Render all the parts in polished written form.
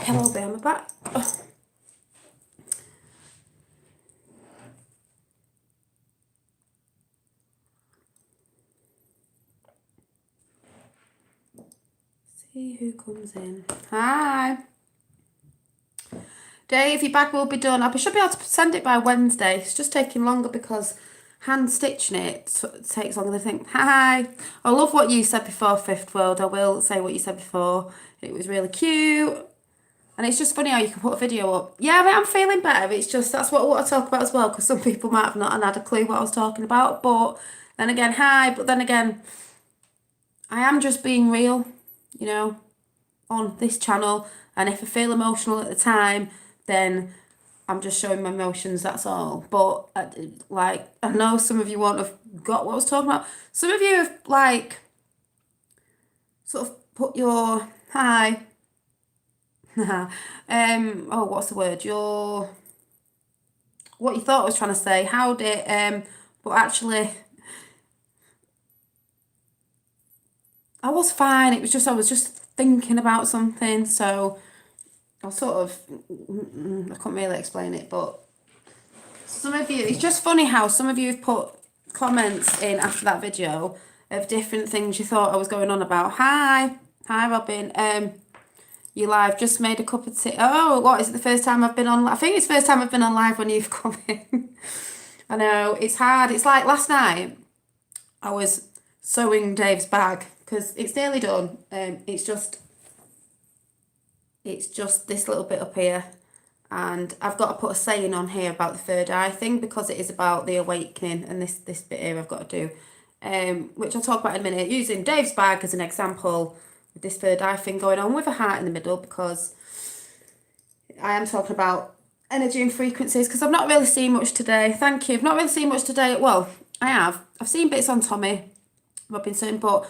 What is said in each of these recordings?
Hello behind my back. Oh. See who comes in. Hi. Dave, your bag will be done. I should be able to send it by Wednesday. It's just taking longer because hand stitching it takes longer than I think. Hi. I love what you said before, Fifth World. I will say what you said before. It was really cute. And it's just funny how you can put a video up. Yeah, I'm feeling better. It's just, that's what I want to talk about as well, because some people might have not had a clue what I was talking about. But then again, hi. But then again, I am just being real, you know, on this channel. And if I feel emotional at the time, then I'm just showing my emotions, that's all. But I know some of you won't have got what I was talking about. Some of you have sort of put your hi. What's the word? What you thought I was trying to say. How'd it but actually I was fine. It was just I was just thinking about something, so I sort of I couldn't really explain it, but some of you, it's just funny how some of you have put comments in after that video of different things you thought I was going on about. Hi Robin. You live, just made a cup of tea. Oh, what is it? The first time I've been on? I think it's the first time I've been on live when you've come in. I know it's hard. It's like last night I was sewing Dave's bag because it's nearly done. It's just this little bit up here, and I've got to put a saying on here about the third eye thing because it is about the awakening, and this bit here I've got to do, which I'll talk about in a minute, using Dave's bag as an example with this third eye thing going on with a heart in the middle, because I am talking about energy and frequencies, because I've not really seen much today. Thank you. I've not really seen much today. Well, I have. I've seen bits on Tommy Robinson, but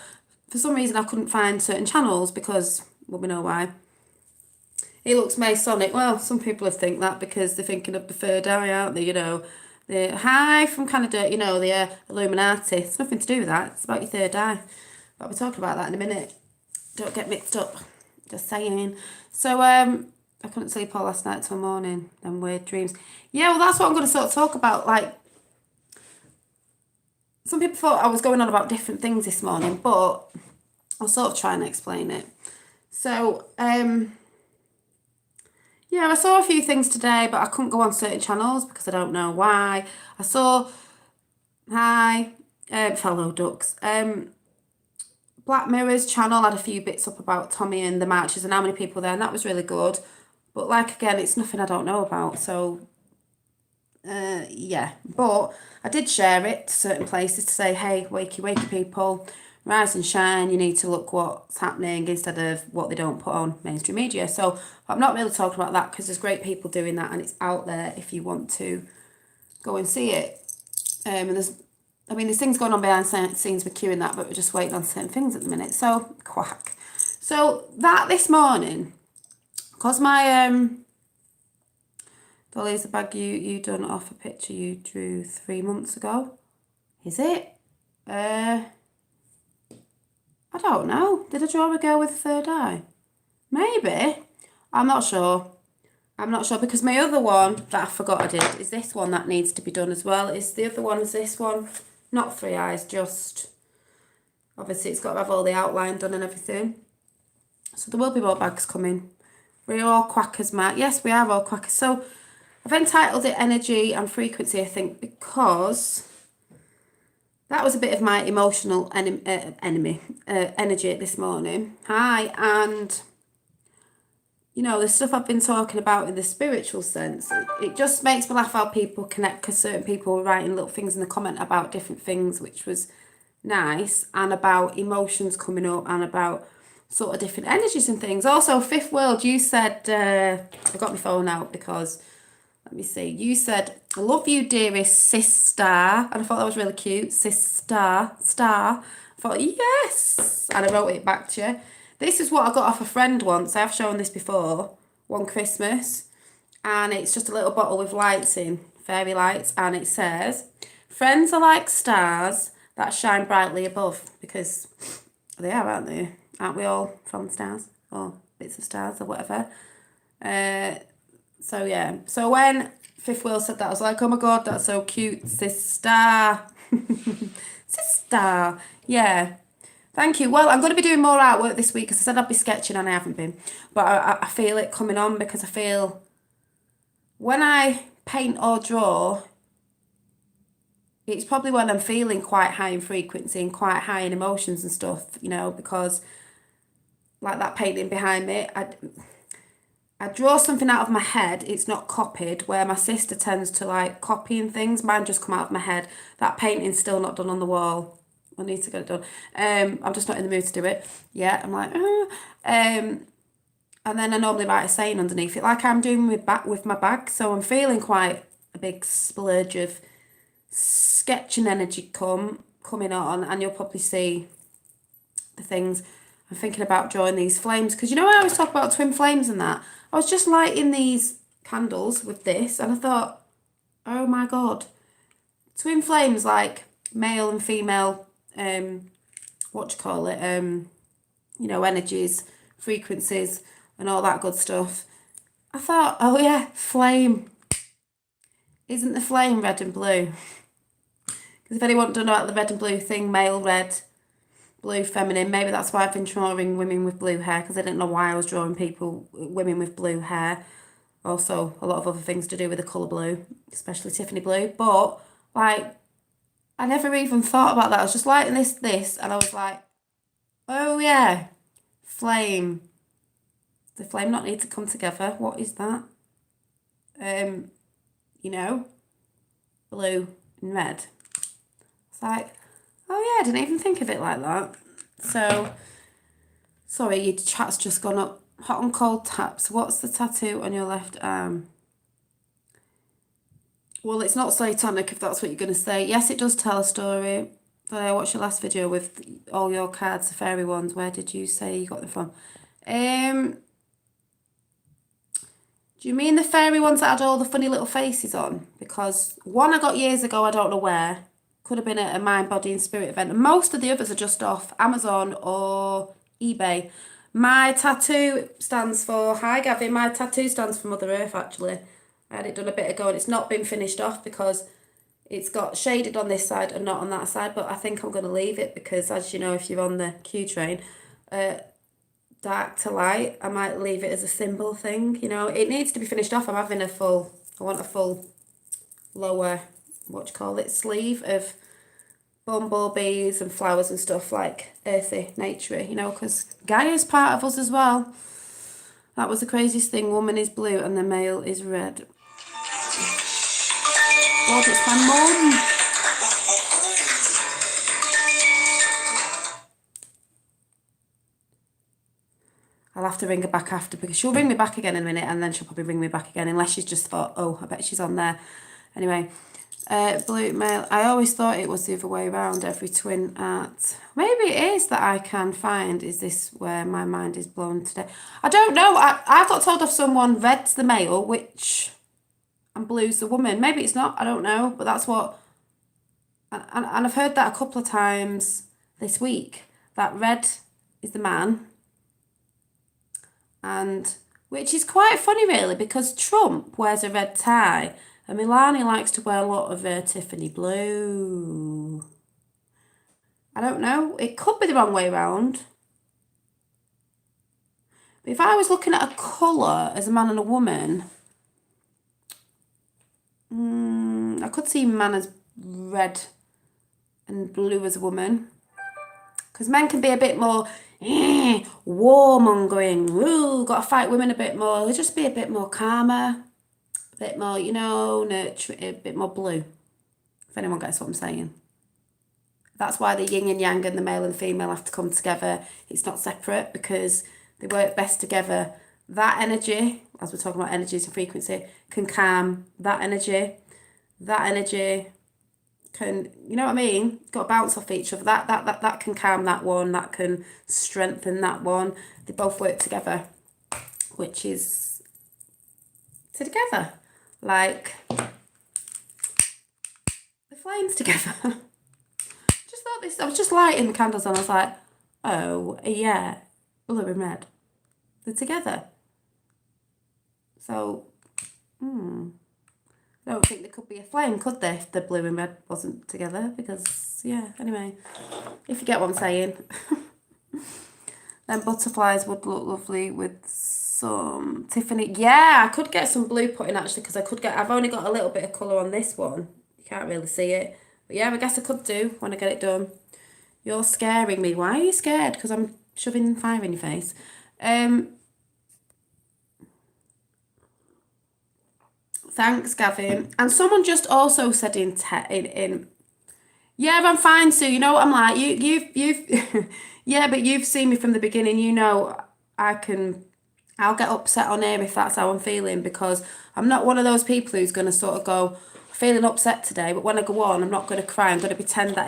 for some reason I couldn't find certain channels because, well, we know why. He looks Masonic. Well, some people think that because they're thinking of the third eye, aren't they? You know, the high from Canada, you know, the Illuminati. It's nothing to do with that. It's about your third eye. But we'll talk about that in a minute. Don't get mixed up. Just saying. So, I couldn't sleep all last night till morning. Them weird dreams. Yeah, well, that's what I'm going to sort of talk about. Like, some people thought I was going on about different things this morning, but I'll sort of try and explain it. So, yeah, I saw a few things today, but I couldn't go on certain channels because I don't know why. I saw, hi, fellow ducks. Black Mirror's channel had a few bits up about Tommy and the marches and how many people there, and that was really good. But like, again, it's nothing I don't know about, so yeah. But I did share it to certain places to say, hey, wakey people, rise and shine, you need to look what's happening instead of what they don't put on mainstream media. So I'm not really talking about that because there's great people doing that and it's out there if you want to go and see it. And there's things going on behind the scenes with Q and that, but we're just waiting on certain things at the minute. So quack. So that this morning, because my Dolly's the bag you done off a picture you drew 3 months ago. Is it? I don't know. Did I draw a girl with a third eye? Maybe. I'm not sure. Because my other one that I forgot I did is this one that needs to be done as well. Is the other one is this one. Not 3 eyes, just obviously it's got to have all the outline done and everything. So there will be more bags coming. We're all quackers, Matt. Yes, we are all quackers. So I've entitled it Energy and Frequency, I think, because that was a bit of my emotional energy this morning. Hi, and you know, the stuff I've been talking about in the spiritual sense, it just makes me laugh how people connect, because certain people were writing little things in the comment about different things, which was nice, and about emotions coming up and about sort of different energies and things. Also, Fifth World, you said, I got my phone out because, let me see, you said, I love you, dearest sister, and I thought that was really cute, sister, star. I thought, yes, and I wrote it back to you. This is what I got off a friend once. I have shown this before, one Christmas, and it's just a little bottle with lights in, fairy lights, and it says, friends are like stars that shine brightly above, because they are, aren't they? Aren't we all from stars, or bits of stars, or whatever? So yeah. So when Fifth Wheel said that, I was like, oh my God, that's so cute, sister. Sister. Yeah. Thank you. Well, I'm going to be doing more artwork this week because I said I'd be sketching and I haven't been. But I feel it coming on because I feel when I paint or draw, it's probably when I'm feeling quite high in frequency and quite high in emotions and stuff, you know, because like that painting behind me, I draw something out of my head, it's not copied, where my sister tends to like copying things. Mine just come out of my head. That painting's still not done on the wall. I need to get it done. I'm just not in the mood to do it yet. I'm like, and then I normally write a saying underneath it, like I'm doing with my bag. So I'm feeling quite a big splurge of sketching energy coming on, and you'll probably see the things. I'm thinking about drawing these flames because you know I always talk about twin flames and that. I was just lighting these candles with this and I thought, oh my God, twin flames like male and female, you know, energies, frequencies and all that good stuff. I thought, oh yeah, flame. Isn't the flame red and blue? Because if anyone don't know about the red and blue thing, male red, blue feminine, maybe that's why I've been drawing women with blue hair, because I didn't know why I was drawing women with blue hair. Also, a lot of other things to do with the colour blue, especially Tiffany blue. But, like, I never even thought about that. I was just lighting this, and I was like, oh yeah, flame. The flame not need to come together. What is that? You know, blue and red. It's like, oh yeah, I didn't even think of it like that. So, sorry, your chat's just gone up. Hot and cold taps. What's the tattoo on your left arm? Well, it's not satanic if that's what you're going to say. Yes, it does tell a story. I watched your last video with all your cards, the fairy ones. Where did you say you got them from? Do you mean the fairy ones that had all the funny little faces on? Because one I got years ago, I don't know where. Could have been at a Mind, Body and Spirit event. And most of the others are just off Amazon or eBay. My tattoo stands for, hi Gavin, my tattoo stands for Mother Earth actually. I had it done a bit ago and it's not been finished off because it's got shaded on this side and not on that side. But I think I'm going to leave it because as you know, if you're on the Q train, dark to light, I might leave it as a symbol thing, you know. It needs to be finished off. I want a full lower, sleeve of bumblebees and flowers and stuff like earthy, naturey, you know, because Gaia's part of us as well. That was the craziest thing. Woman is blue and the male is red. God, it's my mum. I'll have to ring her back after because she'll ring me back again in a minute and then she'll probably ring me back again unless she's just thought, oh, I bet she's on there. Anyway, blue male. I always thought it was the other way around. Every twin art. Maybe it is that I can find. Is this where my mind is blown today? I don't know. I got told of someone red's the male, which and blue's the woman. Maybe it's not. I don't know. But that's what. And I've heard that a couple of times this week. That red is the man. And which is quite funny really because Trump wears a red tie and Melania likes to wear a lot of Tiffany blue. I don't know. It could be the wrong way around. But if I was looking at a colour as a man and a woman, I could see man as red and blue as a woman. Because men can be a bit more warmongering. Ooh, got to fight women a bit more. They'll just be a bit more calmer, a bit more, you know, nurture, a bit more blue. If anyone gets what I'm saying. That's why the yin and yang and the male and the female have to come together. It's not separate because they work best together. That energy, as we're talking about energies and frequency, can calm that energy. That energy can, you know what I mean? Got to bounce off each other. That can calm that one. That can strengthen that one. They both work together, which is together, like the flames together. Just thought this. I was just lighting the candles and I was like, oh yeah, blue and red. They're together. So, I don't think there could be a flame, could there, if the blue and red wasn't together? Because, yeah, anyway, if you get what I'm saying. Then butterflies would look lovely with some Tiffany. Yeah, I could get some blue put in, actually, because I've only got a little bit of colour on this one. You can't really see it. But yeah, I guess I could do when I get it done. You're scaring me. Why are you scared? Because I'm shoving fire in your face. Thanks, Gavin. And someone just also said yeah, I'm fine, Sue. You know what I'm like? You've yeah, but you've seen me from the beginning. You know, I'll get upset on here if that's how I'm feeling, because I'm not one of those people who's going to sort of go, feeling upset today, but when I go on, I'm not going to cry. I'm going to pretend that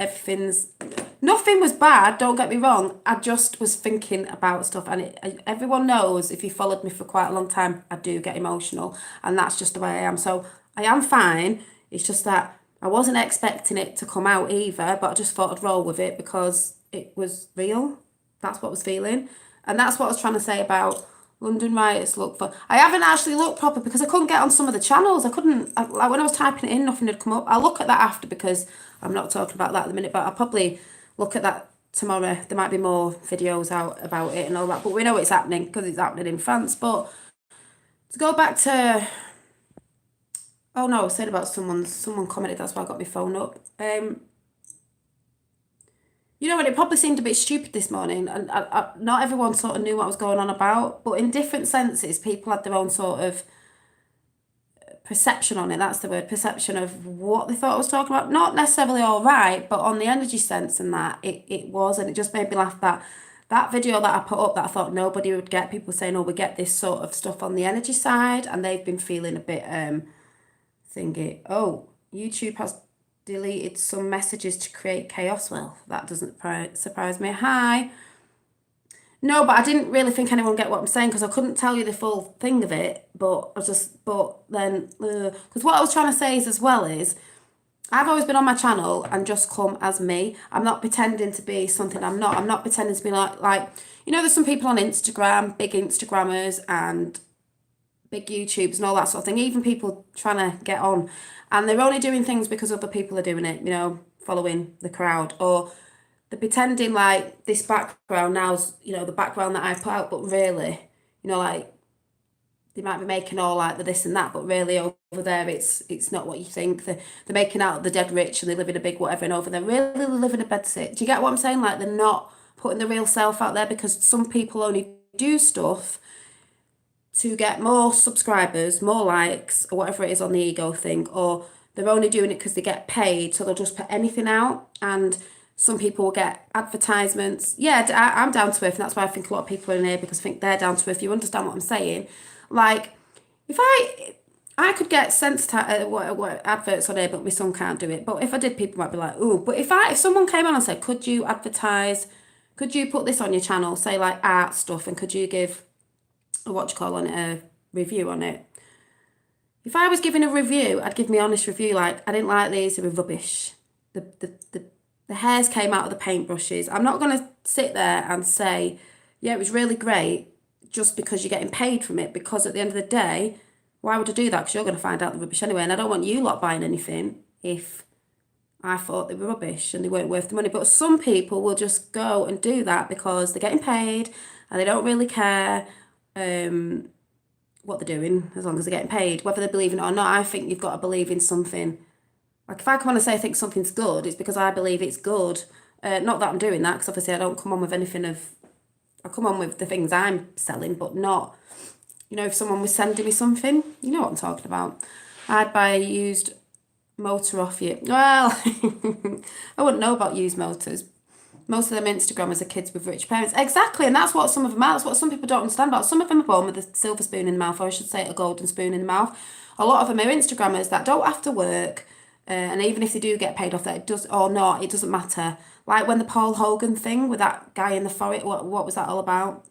nothing was bad, don't get me wrong. I just was thinking about stuff, and everyone knows, if you followed me for quite a long time, I do get emotional, and that's just the way I am. So I am fine. It's just that I wasn't expecting it to come out either, but I just thought I'd roll with it because it was real. That's what I was feeling. And that's what I was trying to say about London riots look for. I haven't actually looked proper because I couldn't get on some of the channels. Like when I was typing it in, nothing had come up. I'll look at that after because I'm not talking about that at the minute, but I'll probably look at that tomorrow. There might be more videos out about it and all that, but we know it's happening because it's happening in France. But to go back to, oh no, I was saying about someone commented, that's why I got my phone up. You know what, it probably seemed a bit stupid this morning, and not everyone sort of knew what was going on about, but in different senses, people had their own sort of perception on it. That's the word, perception of what they thought I was talking about. Not necessarily all right, but on the energy sense and that, it was, and it just made me laugh that video that I put up that I thought nobody would get, people saying, oh, we get this sort of stuff on the energy side, and they've been feeling a bit thingy, oh, YouTube has deleted some messages to create chaos. Well, that doesn't surprise me. Hi. No, but I didn't really think anyone would get what I'm saying because I couldn't tell you the full thing of it. But then, because what I was trying to say is as well is, I've always been on my channel and just come as me. I'm not pretending to be something I'm not. I'm not pretending to be like, you know, there's some people on Instagram, big Instagrammers and big YouTubes and all that sort of thing, even people trying to get on, and they're only doing things because other people are doing it, you know, following the crowd, or they're pretending like this background now's, you know, the background that I put out, but really, you know, like they might be making all like the this and that, but really over there it's not what you think. They're making out the dead rich and they live in a big whatever, and over there really they live in a bedsit. Do you get what I'm saying? Like they're not putting the real self out there, because some people only do stuff to get more subscribers, more likes, or whatever it is on the ego thing, or they're only doing it because they get paid, so they'll just put anything out. And some people will get advertisements. Yeah, I'm down to earth, and that's why I think a lot of people are in here, because I think they're down to earth. You understand what I'm saying? Like, if I could get sensitized what adverts on here, but my son can't do it. But if I did, people might be like, ooh. But if someone came on and said, could you advertise, could you put this on your channel, say like art stuff, and could you give a review on it? If I was giving a review, I'd give me honest review, like I didn't like these, they were rubbish. The hairs came out of the paintbrushes. I'm not gonna sit there and say, yeah, it was really great, just because you're getting paid from it, because at the end of the day, why would I do that? Because you're gonna find out the rubbish anyway, and I don't want you lot buying anything if I thought they were rubbish and they weren't worth the money. But some people will just go and do that because they're getting paid and they don't really care what they're doing, as long as they're getting paid, whether they believe in it or not. I think you've got to believe in something. Like if I come on and say I think something's good, it's because I believe it's good. Not that I'm doing that, because obviously I don't come on with anything I come on with the things I'm selling, but not, you know, if someone was sending me something, you know what I'm talking about. I'd buy a used motor off you. Well, I wouldn't know about used motors. Most of them Instagrammers are kids with rich parents. Exactly, and that's what some of them are. That's what some people don't understand about. Some of them are born with a silver spoon in the mouth, or I should say a golden spoon in the mouth. A lot of them are Instagrammers that don't have to work, and even if they do get paid off that, it does or not, it doesn't matter. Like when the Paul Hogan thing with that guy in the forest, what was that all about?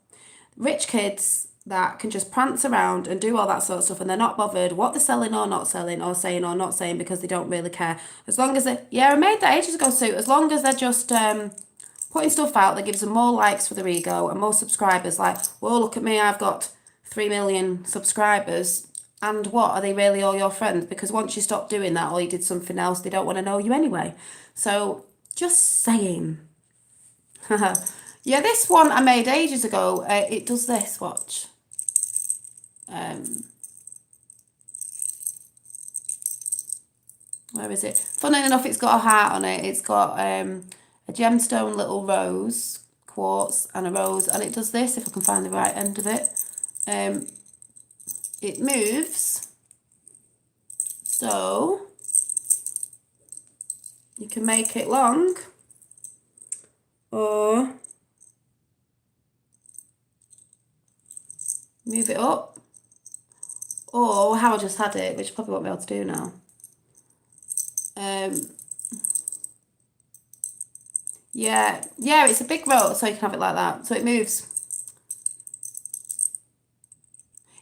Rich kids that can just prance around and do all that sort of stuff, and they're not bothered what they're selling or not selling, or saying or not saying, because they don't really care. As long as I made that ages ago, Sue. As long as they're just putting stuff out that gives them more likes for their ego and more subscribers, like, whoa, look at me, I've got 3 million subscribers. And what, are they really all your friends? Because once you stop doing that or you did something else, they don't want to know you anyway. So just saying. Yeah, this one I made ages ago. It does this, watch. Where is it? Funny enough, it's got a heart on it. It's got a gemstone little rose quartz and a rose, and it does this, if I can find the right end of it. It moves, so you can make it long or move it up, or how I just had it, which I probably won't be able to do now. Yeah, it's a big rose, so you can have it like that. So it moves.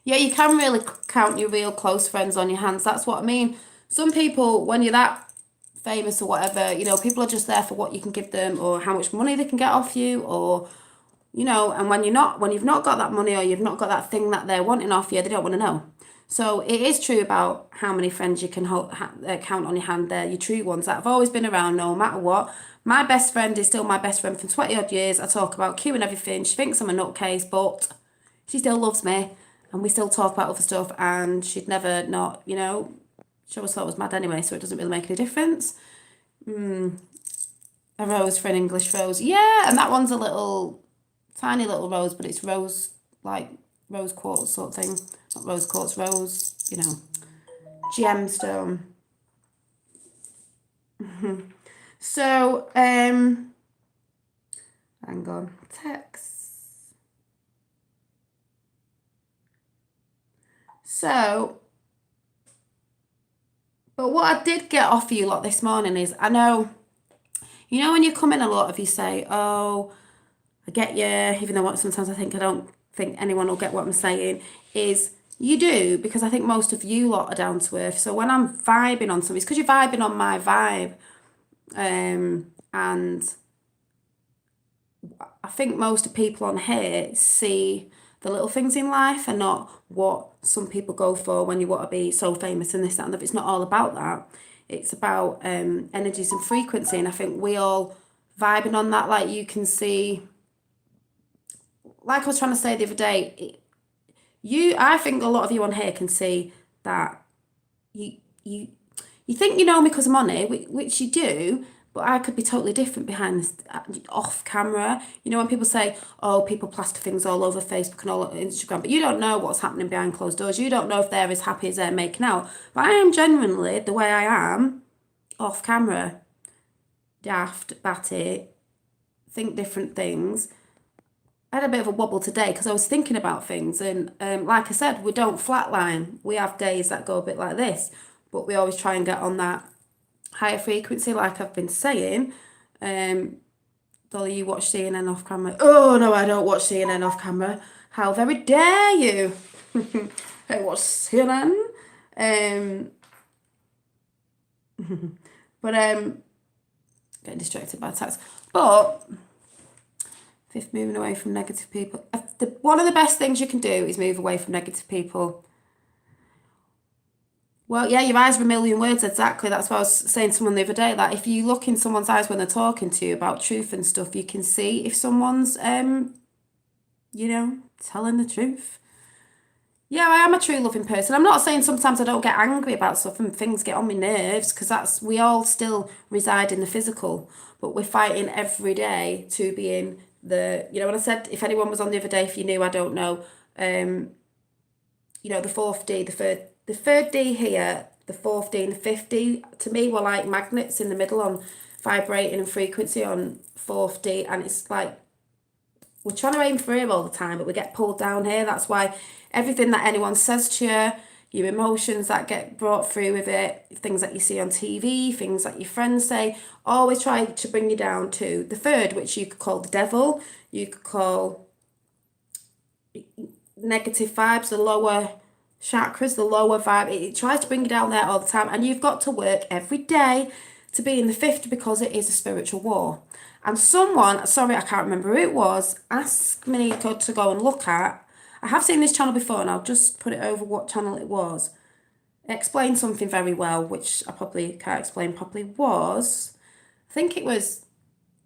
Yeah, you can really count your real close friends on your hands. That's what I mean. Some people, when you're that famous or whatever, people are just there for what you can give them or how much money they can get off you, or and when you've not got that money or you've not got that thing that they're wanting off you, they don't want to know. So it is true about how many friends you can count on your hand. They're your true ones that have always been around no matter what. My best friend is still my best friend for 20 odd years. I talk about Q and everything. She thinks I'm a nutcase, but she still loves me and we still talk about other stuff, and she'd never not, she always thought I was mad anyway, so it doesn't really make any difference. A rose for an English rose. Yeah, and that one's a little, tiny little rose, but it's rose, like rose quartz sort of thing. Not rose quartz, rose, gemstone. So, hang on, text. So, but what I did get off you lot this morning is, I know, when you come in, a lot of you say, oh, I get you, even though sometimes I don't think anyone will get what I'm saying, is you do, because I think most of you lot are down to earth. So when I'm vibing on something, it's because you're vibing on my vibe. And I think most of people on here see the little things in life and not what some people go for when you want to be so famous and this, that, and that. It's not all about that. It's about energies and frequency. And I think we all vibing on that. Like you can see, like I was trying to say the other day, I think a lot of you on here can see that you think you know me because I'm on it, which you do, but I could be totally different behind this, off camera. When people say, oh, people plaster things all over Facebook and all over Instagram, but you don't know what's happening behind closed doors. You don't know if they're as happy as they're making out. But I am genuinely the way I am off camera. Daft, batty, think different things. I had a bit of a wobble today because I was thinking about things, and like I said, we don't flatline. We have days that go a bit like this, but we always try and get on that higher frequency, like I've been saying. Dolly, you watch CNN off camera? Oh no, I don't watch CNN off camera. How very dare you? I watch CNN. But getting distracted by text. But fifth, moving away from negative people. One of the best things you can do is move away from negative people. Well, yeah, your eyes are a million words, exactly. That's what I was saying to someone the other day. Like, if you look in someone's eyes when they're talking to you about truth and stuff, you can see if someone's, telling the truth. Yeah, I am a true loving person. I'm not saying sometimes I don't get angry about stuff and things get on my nerves, because we all still reside in the physical, but we're fighting every day to be in when I said, if anyone was on the other day, if you knew, I don't know, the fourth D, the third D here, the fourth D and the fifth D, to me, were like magnets in the middle on vibrating and frequency on fourth D, and it's like, we're trying to aim for here all the time, but we get pulled down here. That's why everything that anyone says to you, your emotions that get brought through with it, things that you see on TV, things that your friends say, always try to bring you down to the third, which you could call the devil, you could call negative vibes, the lower chakras, the lower vibe. It tries to bring you down there all the time, and you've got to work every day to be in the fifth, because it is a spiritual war. And someone, sorry, I can't remember who it was, asked me to go and look at, I have seen this channel before, and I'll just put it over what channel it was. It explained something very well, which I probably can't explain properly. I think it was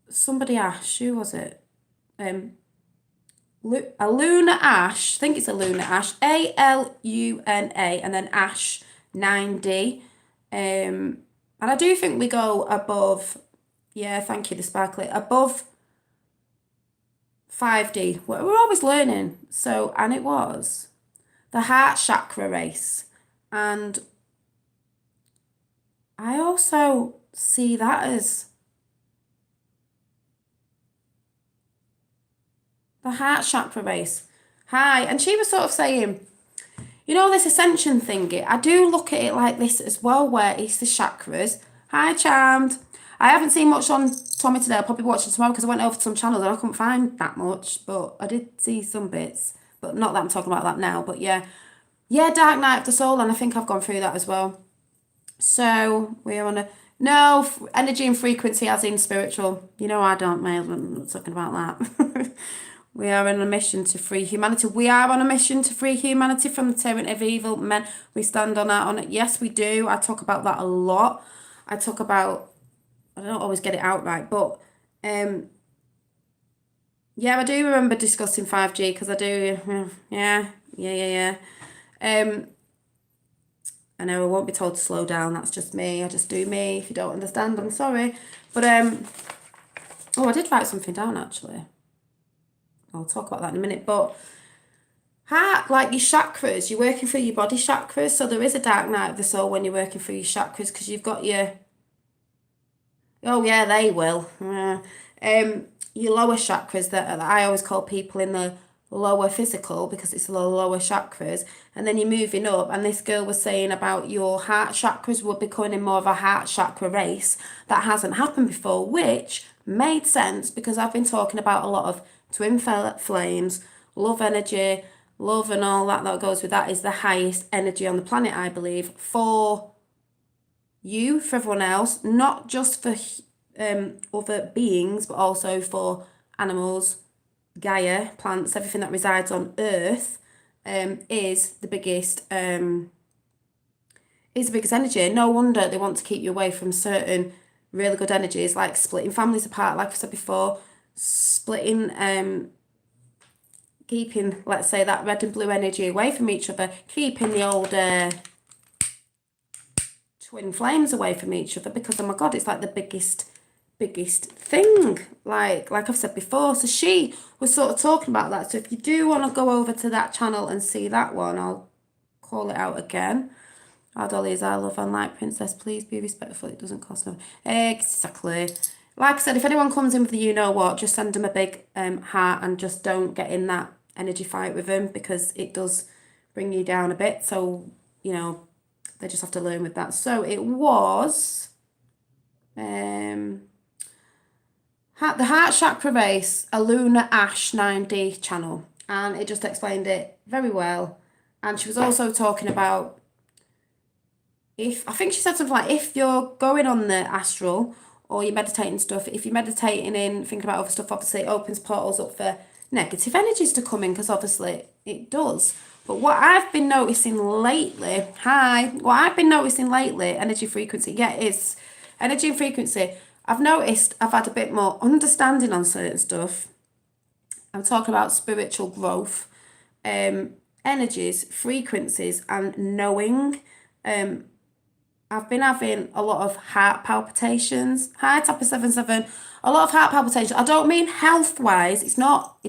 somebody Ash. Who was it? A Luna Ash. I think it's a Luna Ash. ALUNA, and then Ash 9D. And I do think we go above. Yeah, thank you, the sparkly. Above 5D. We're always learning. So, and it was the heart chakra race. And I also see that as the heart chakra race. Hi. And she was sort of saying, this ascension thingy, I do look at it like this as well, where it's the chakras. Hi, Charmed. I haven't seen much on Tommy today. I'll probably watch it tomorrow because I went over to some channels and I couldn't find that much, but I did see some bits. But not that I'm talking about that now, but yeah. Yeah, Dark Night of the Soul, and I think I've gone through that as well. So, we're on energy and frequency as in spiritual. I don't, mate. I'm not talking about that. We are on a mission to free humanity. We are on a mission to free humanity from the tyranny of evil men. We stand on it. Yes, we do. I talk about that a lot. I don't always get it out right, but yeah, I do remember discussing 5G because I do. Yeah. I know I won't be told to slow down. That's just me. I just do me. If you don't understand, I'm sorry. But I did write something down actually. I'll talk about that in a minute. But heart, like your chakras, you're working through your body chakras. So there is a dark night of the soul when you're working through your chakras because you've got your. Oh yeah, they will. Your lower chakras that I always call people in the lower physical because it's the lower chakras, and then you're moving up. And this girl was saying about your heart chakras were becoming more of a heart chakra race. That hasn't happened before, which made sense because I've been talking about a lot of twin flames, love energy, love and all that goes with that is the highest energy on the planet, I believe, for you, for everyone else, not just for other beings, but also for animals, Gaia, plants, everything that resides on Earth, is the biggest energy. No wonder they want to keep you away from certain really good energies, like splitting families apart, like I said before, splitting, keeping, let's say, that red and blue energy away from each other, keeping the old twin flames away from each other, because oh my god, it's like the biggest thing, like I've said before. So she was sort of talking about that. So if you do want to go over to that channel and see that one, I'll call it out again. Our Dolly is our love and light princess. Please be respectful. It doesn't cost no. Exactly. Like I said, if anyone comes in with the what, just send them a big heart and just don't get in that energy fight with them because it does bring you down a bit. So, they just have to learn with that. So it was the Heart Chakra Race, a Luna Ash 9D channel. And it just explained it very well. And she was also talking about I think she said something like, if you're going on the astral or you're meditating stuff, if you're meditating in thinking about other stuff, obviously it opens portals up for negative energies to come in, because obviously it does. But what I've been noticing lately, energy frequency, it's energy and frequency. I've noticed I've had a bit more understanding on certain stuff. I'm talking about spiritual growth, energies, frequencies, and knowing. I've been having a lot of heart palpitations. Hi, Tapper77. A lot of heart palpitations. I don't mean health-wise. It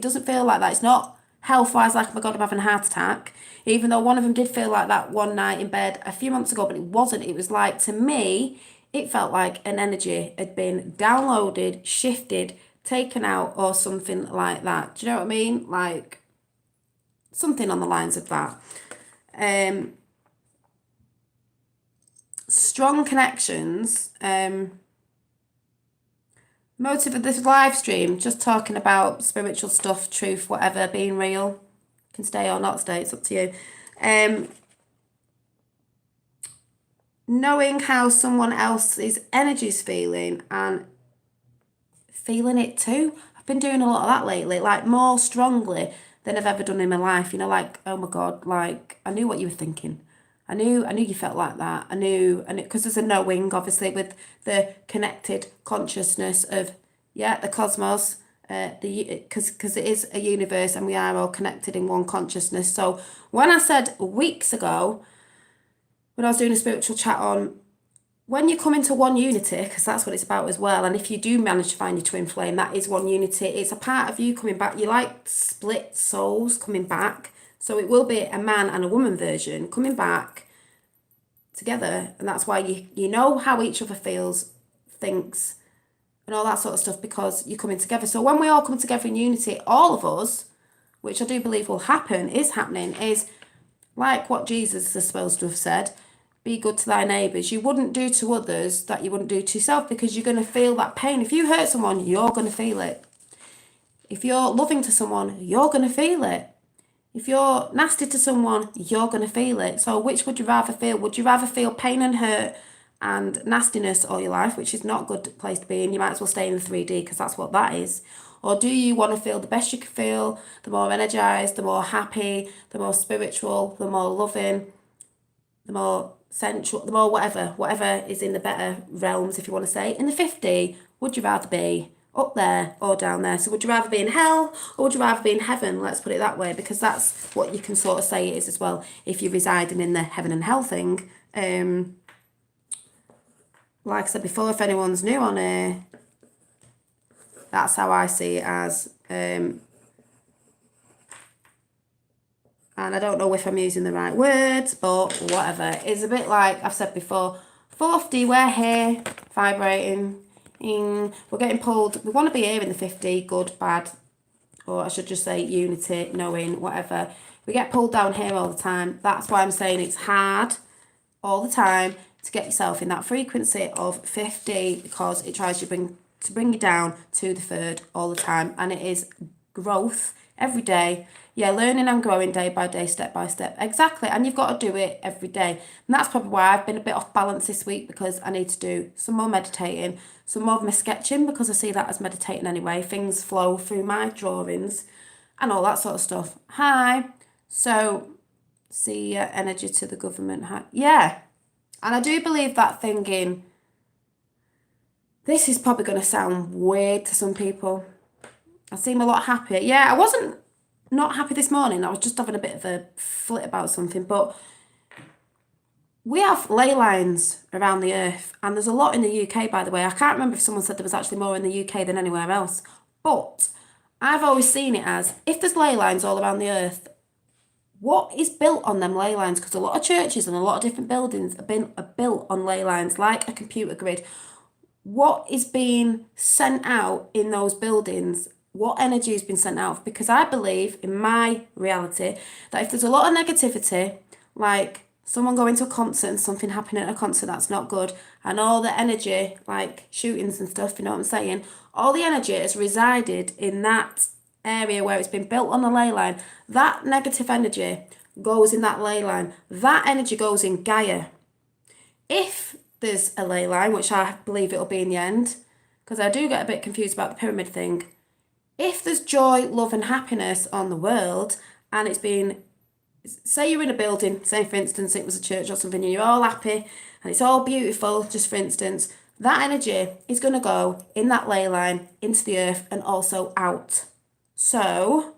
doesn't feel like that. It's not health-wise like, oh my God, I'm having a heart attack. Even though one of them did feel like that one night in bed a few months ago, but it wasn't. It was like, to me, it felt like an energy had been downloaded, shifted, taken out, or something like that. Do you know what I mean? Like, something on the lines of that. Strong connections. Motive of this live stream, just talking about spiritual stuff, truth, whatever, being real. Can stay or not stay, it's up to you. Knowing how someone else's energy is feeling and feeling it too. I've been doing a lot of that lately, like more strongly than I've ever done in my life. You know, like, oh my God, like, I knew what you were thinking. I knew you felt like that. I knew, and because there's a knowing, obviously, with the connected consciousness of, yeah, the cosmos, because it is a universe and we are all connected in one consciousness. So when I said weeks ago, when I was doing a spiritual chat on, when you come into one unity, because that's what it's about as well, and if you do manage to find your twin flame, that is one unity. It's a part of you coming back. You like split souls coming back. So it will be a man and a woman version coming back together. And that's why you know how each other feels, thinks, and all that sort of stuff, because you're coming together. So when we all come together in unity, all of us, which I do believe will happen, is happening, is like what Jesus is supposed to have said, be good to thy neighbours. You wouldn't do to others that you wouldn't do to yourself, because you're going to feel that pain. If you hurt someone, you're going to feel it. If you're loving to someone, you're going to feel it. If you're nasty to someone, you're going to feel it. So which would you rather feel? Would you rather feel pain and hurt and nastiness all your life, which is not a good place to be in? You might as well stay in the 3D, because that's what that is. Or do you want to feel the best you can feel, the more energized, the more happy, the more spiritual, the more loving, the more sensual, the more whatever is in the better realms, if you want to say. In the 50, would you rather be up there or down there? So would you rather be in hell or would you rather be in heaven? Let's put it that way, because that's what you can sort of say it is as well, if you're residing in the heaven and hell thing. Like I said before, if anyone's new on here, that's how I see it as. And I don't know if I'm using the right words, but whatever. It's a bit like I've said before, 450, we're here, vibrating. We're getting pulled. We want to be here in the 50, good, bad, or I should just say unity, knowing, whatever. We get pulled down here all the time. That's why I'm saying it's hard all the time to get yourself in that frequency of 50, because it tries to bring you down to the third all the time. And it is growth every day. Yeah, learning and growing day by day, step by step. Exactly. And you've got to do it every day. And that's probably why I've been a bit off balance this week, because I need to do some more meditating, some more of my sketching, because I see that as meditating anyway. Things flow through my drawings and all that sort of stuff. Hi. So, see energy to the government. Hi. Yeah. And I do believe that thinking, this is probably going to sound weird to some people. I seem a lot happier. Yeah, I wasn't not happy this morning. I was just having a bit of a flit about something. But we have ley lines around the earth. And there's a lot in the UK, by the way. I can't remember if someone said there was actually more in the UK than anywhere else. But I've always seen it as, if there's ley lines all around the earth, what is built on them ley lines? Because a lot of churches and a lot of different buildings are built on ley lines, like a computer grid. What is being sent out in those buildings? What energy has been sent out? Because I believe, in my reality, that if there's a lot of negativity, like someone going to a concert and something happening at a concert that's not good, and all the energy, like shootings and stuff, you know what I'm saying? All the energy has resided in that area where it's been built on the ley line. That negative energy goes in that ley line. That energy goes in Gaia. If there's a ley line, which I believe it'll be in the end, because I do get a bit confused about the pyramid thing. If there's joy, love and happiness on the world, and it's been, say you're in a building, say for instance it was a church or something, and you're all happy and it's all beautiful, just for instance, that energy is going to go in that ley line into the earth and also out. So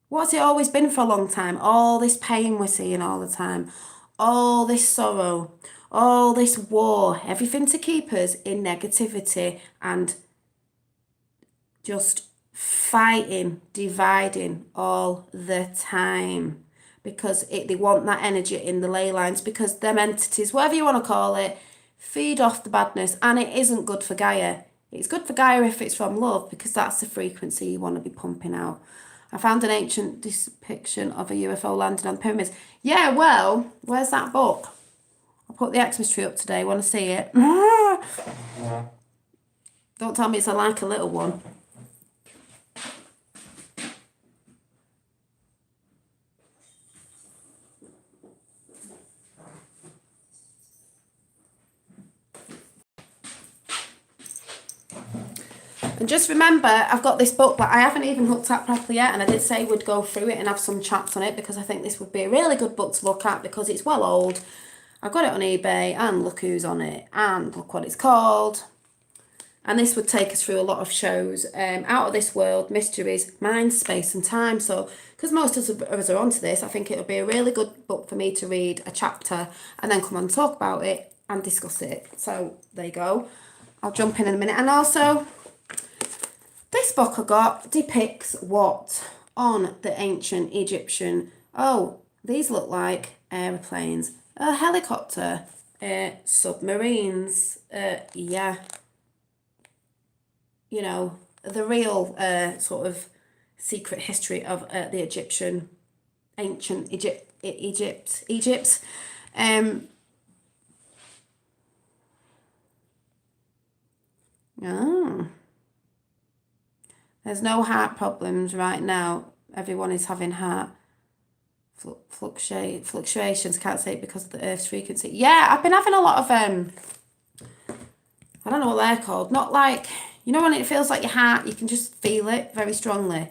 what's it always been for a long time? All this pain we're seeing all the time, all this sorrow, all this war, everything to keep us in negativity and just fighting, dividing all the time, because they want that energy in the ley lines, because them entities, whatever you want to call it, feed off the badness, and it isn't good for Gaia. It's good for Gaia if it's from love, because that's the frequency you want to be pumping out. I found an ancient depiction of a UFO landing on the pyramids. Yeah, well, where's that book? I put the Xmas tree up today. Want to see it? Don't tell me it's like a little one. And just remember, I've got this book that I haven't even looked at properly yet, and I did say we'd go through it and have some chats on it because I think this would be a really good book to look at because it's well old. I've got it on eBay, and look who's on it, and look what it's called. And this would take us through a lot of shows. Out of This World, Mysteries, Mind, Space and Time. So, because most of us are onto this, I think it'll be a really good book for me to read a chapter and then come on and talk about it and discuss it. So, there you go. I'll jump in a minute. And also, this book I got depicts what on the ancient Egyptian. Oh, these look like aeroplanes, a helicopter, submarines. Yeah, you know, the real sort of secret history of the ancient Egypt. Oh. There's no heart problems right now. Everyone is having heart fluctuations. Can't say it because of the Earth's frequency. Yeah, I've been having a lot of I don't know what they're called. Not like, you know when it feels like your heart, you can just feel it very strongly.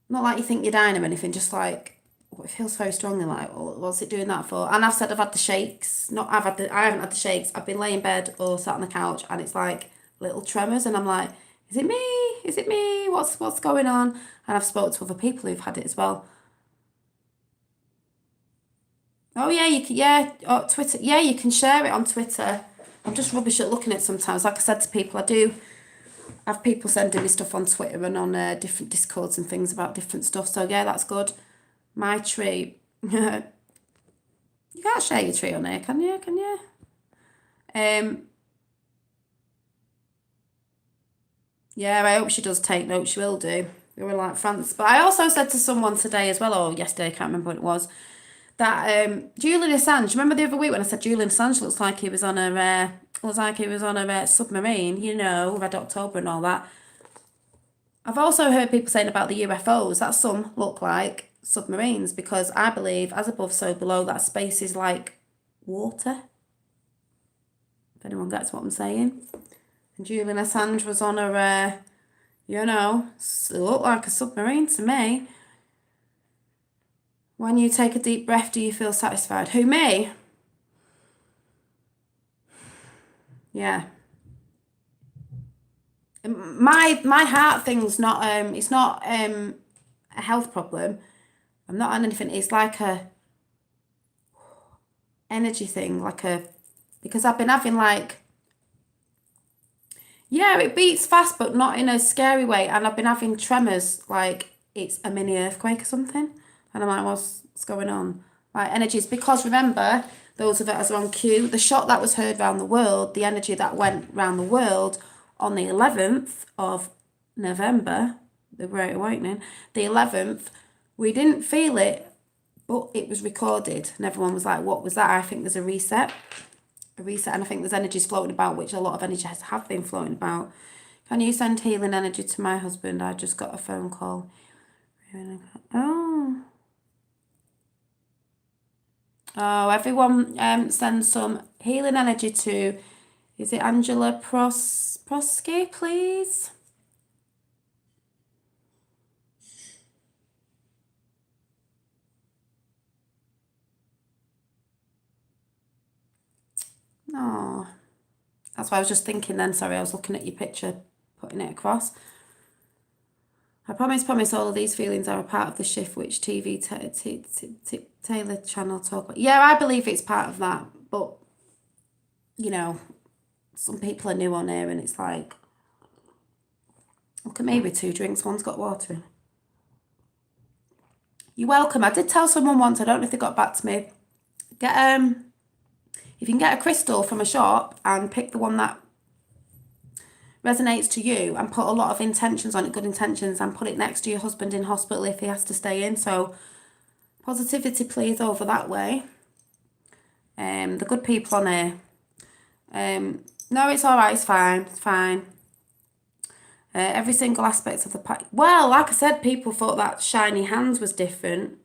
Not like you think you're dying or anything, just like, oh, it feels very strongly like, what's it doing that for? And I've said I've had the shakes. I haven't had the shakes. I've been laying in bed or sat on the couch and it's like little tremors and I'm like, is it me? Is it me? What's going on? And I've spoken to other people who've had it as well. Oh yeah, you can, yeah, Twitter. Yeah, you can share it on Twitter. I'm just rubbish at looking at it sometimes. Like I said to people, I do have people sending me stuff on Twitter and on different Discords and things about different stuff. So yeah, that's good. My tree. You can't share your tree on here, can you? Can you? Yeah, I hope she does take notes. She will do. We were like France. But I also said to someone today as well, or yesterday, I can't remember what it was, that Julian Assange. Remember the other week when I said Julian Assange looks like he was on a submarine, you know, Red October and all that. I've also heard people saying about the UFOs that some look like submarines because I believe as above, so below, that space is like water. If anyone gets what I'm saying. And Julian Assange was on a, you know, it looked like a submarine to me. When you take a deep breath, do you feel satisfied? Who, me? Yeah. My heart thing's not it's not a health problem. I'm not on anything. It's like a energy thing, like a because I've been having like yeah, it beats fast but not in a scary way and I've been having tremors like it's a mini earthquake or something. And I'm like, what's going on? Like energies because remember, those of us are on cue, the shot that was heard around the world, the energy that went round the world on the 11th of November, the Great Awakening, the 11th, we didn't feel it, but it was recorded. And everyone was like, what was that? I think there's a reset. And I think there's energies floating about, which a lot of energies have been floating about. Can you send healing energy to my husband? I just got a phone call. Oh. Oh, everyone send some healing energy to, is it Angela Prosky, please? Oh, that's what I was just thinking then. Sorry, I was looking at your picture, putting it across. I promise all of these feelings are a part of the shift which TV Taylor channel talk about. Yeah, I believe it's part of that, but you know, some people are new on here and it's like, look at me with 2 drinks, one's got water in. You're welcome. I did tell someone once, I don't know if they got back to me, get if you can get a crystal from a shop and pick the one that resonates to you and put a lot of intentions on it, good intentions, and put it next to your husband in hospital if he has to stay in. So positivity please over that way. The good people on here. No, it's all right. It's fine. It's fine. Every single aspect of the pack. Well, like I said, people thought that shiny hands was different.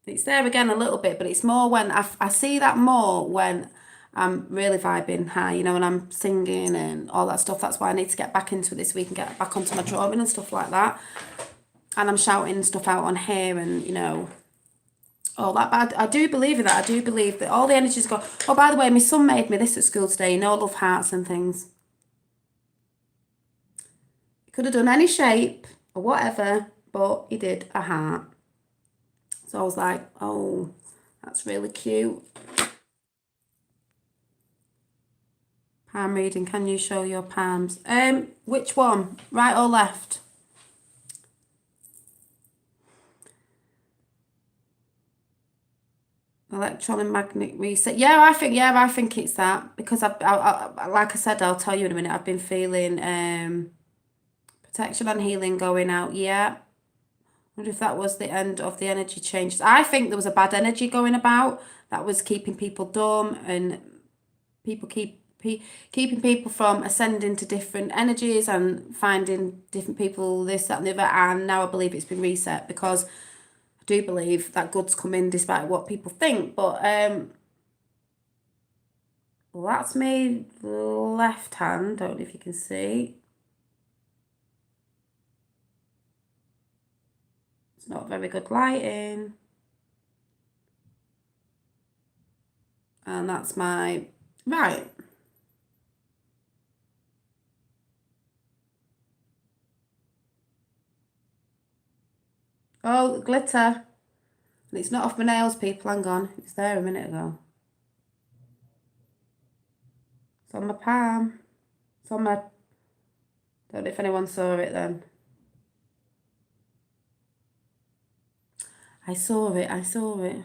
It's there again a little bit, but it's more when I see that more when I'm really vibing high, you know, and I'm singing and all that stuff. That's why I need to get back into it this week and get back onto my drawing and stuff like that. And I'm shouting stuff out on here and, you know, all that. But I do believe in that. I do believe that all the energy's got... Oh, by the way, my son made me this at school today. You know, I love hearts and things. He could have done any shape or whatever, but he did a heart. So I was like, oh, that's really cute. Palm reading, can you show your palms? Which one? Right or left? Electromagnetic reset. Yeah, I think it's that because I like I said, I'll tell you in a minute. I've been feeling protection and healing going out. Yeah. I wonder if that was the end of the energy changes. I think there was a bad energy going about that was keeping people dumb and people keeping people from ascending to different energies and finding different people, this, that, and the other. And now I believe it's been reset because I do believe that good's come in despite what people think. But well, that's me left hand. Don't know if you can see. It's not very good lighting. And that's my right. Oh, glitter. And it's not off my nails, people. Hang on. It was there a minute ago. It's on my palm. It's on my... Don't know if anyone saw it then. I saw it. I saw it.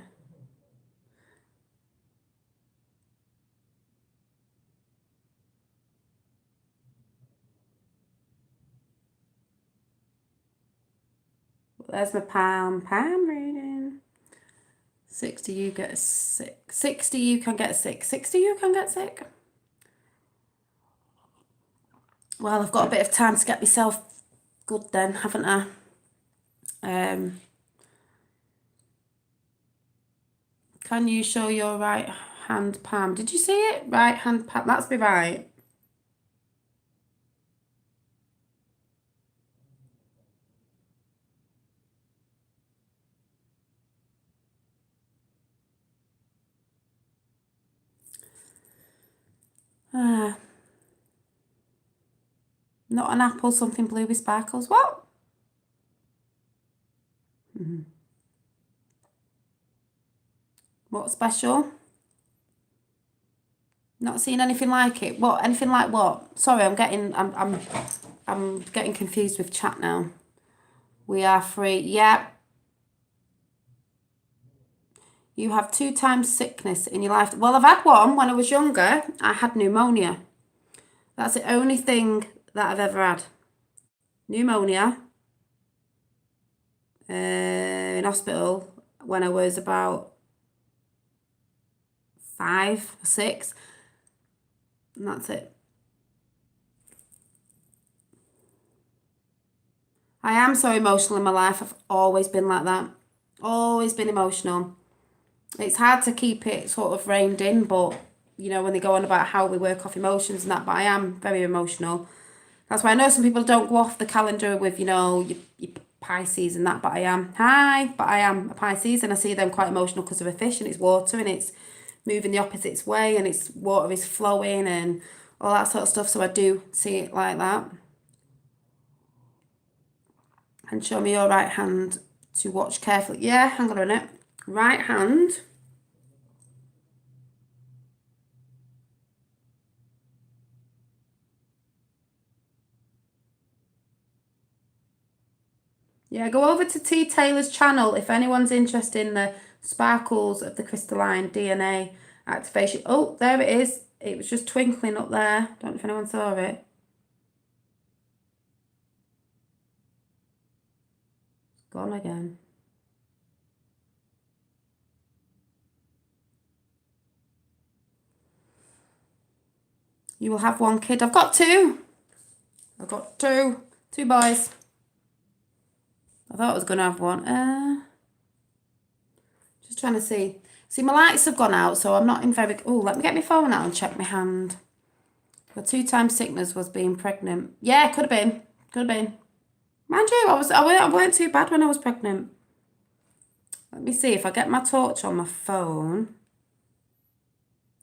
There's my palm reading. 60 you get sick. 60 you can get sick. 60 you can get sick. Well, I've got a bit of time to get myself good then, haven't I? Can you show your right hand palm? Did you see it? Right hand palm. That's me right. Not an apple, something blue with sparkles. What? What special? Not seen anything like it. What? Anything like what? Sorry, I'm getting confused with chat now. We are free. Yeah. You have 2 times sickness in your life. Well, I've had one when I was younger. I had pneumonia. That's the only thing that I've ever had. Pneumonia. In hospital when I was about 5 or 6. And that's it. I am so emotional in my life. I've always been like that. Always been emotional. It's hard to keep it sort of reined in, but you know, when they go on about how we work off emotions and that, but I am very emotional. That's why I know some people don't go off the calendar with, you know, your Pisces and that, but I am. But I am a Pisces and I see them quite emotional because of a fish and it's water and it's moving the opposite way and it's water is flowing and all that sort of stuff. So I do see it like that. And show me your right hand to watch carefully. Yeah, hang on a minute. Right hand. Yeah, go over to T Taylor's channel if anyone's interested in the sparkles of the crystalline DNA activation. Oh, there it is. It was just twinkling up there. Don't know if anyone saw it. It's gone again. You will have 1 kid. I've got 2. I've got 2. 2 boys. I thought I was going to have 1. Just trying to see. See, my lights have gone out, so I'm not in very... Oh, let me get my phone out and check my hand. The 2 times sickness was being pregnant. Yeah, could have been. Could have been. Mind you, I weren't too bad when I was pregnant. Let me see if I get my torch on my phone.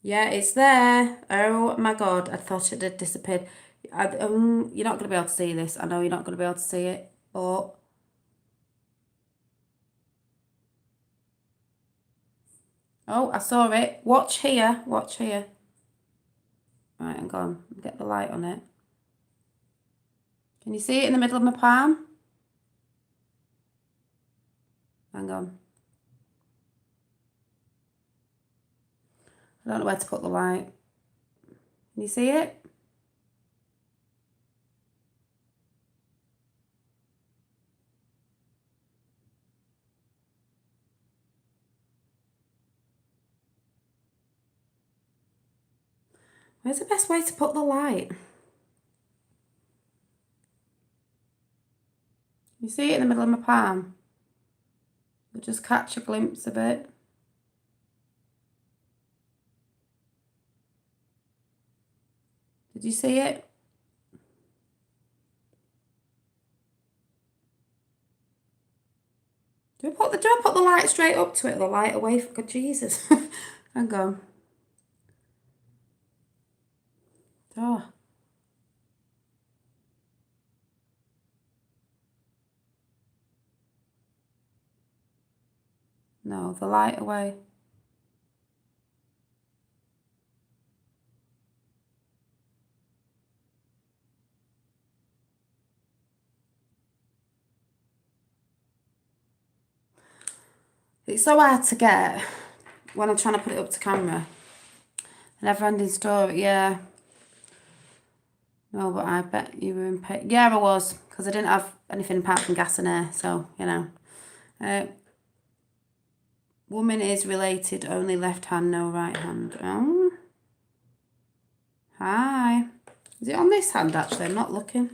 Yeah, it's there. Oh my God, I thought it had disappeared. You're not going to be able to see this. I know you're not going to be able to see it, but... Oh, I saw it. Watch here. Watch here. Right, hang on. Get the light on it. Can you see it in the middle of my palm? Hang on. I don't know where to put the light. Can you see it? Where's the best way to put the light? You see it in the middle of my palm? You'll just catch a glimpse of it. Did you see it? Do I put the light straight up to it or the light away? For God, Jesus. Hang on. Oh. No, the light away. It's so hard to get when I'm trying to put it up to camera. A never-ending story, yeah. No, but I bet you were in pain. Yeah, I was, because I didn't have anything apart from gas and air, so, you know. Woman is related, only left hand, no right hand. Oh. Hi. Is it on this hand, actually? I'm not looking.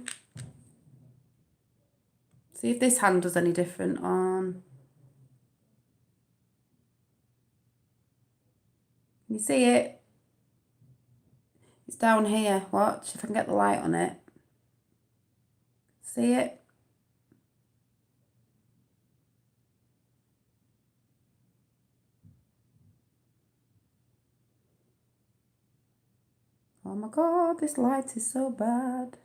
See if this hand does any different on... Can you see it? It's down here. Watch, if I can get the light on it. See it? Oh my God, this light is so bad.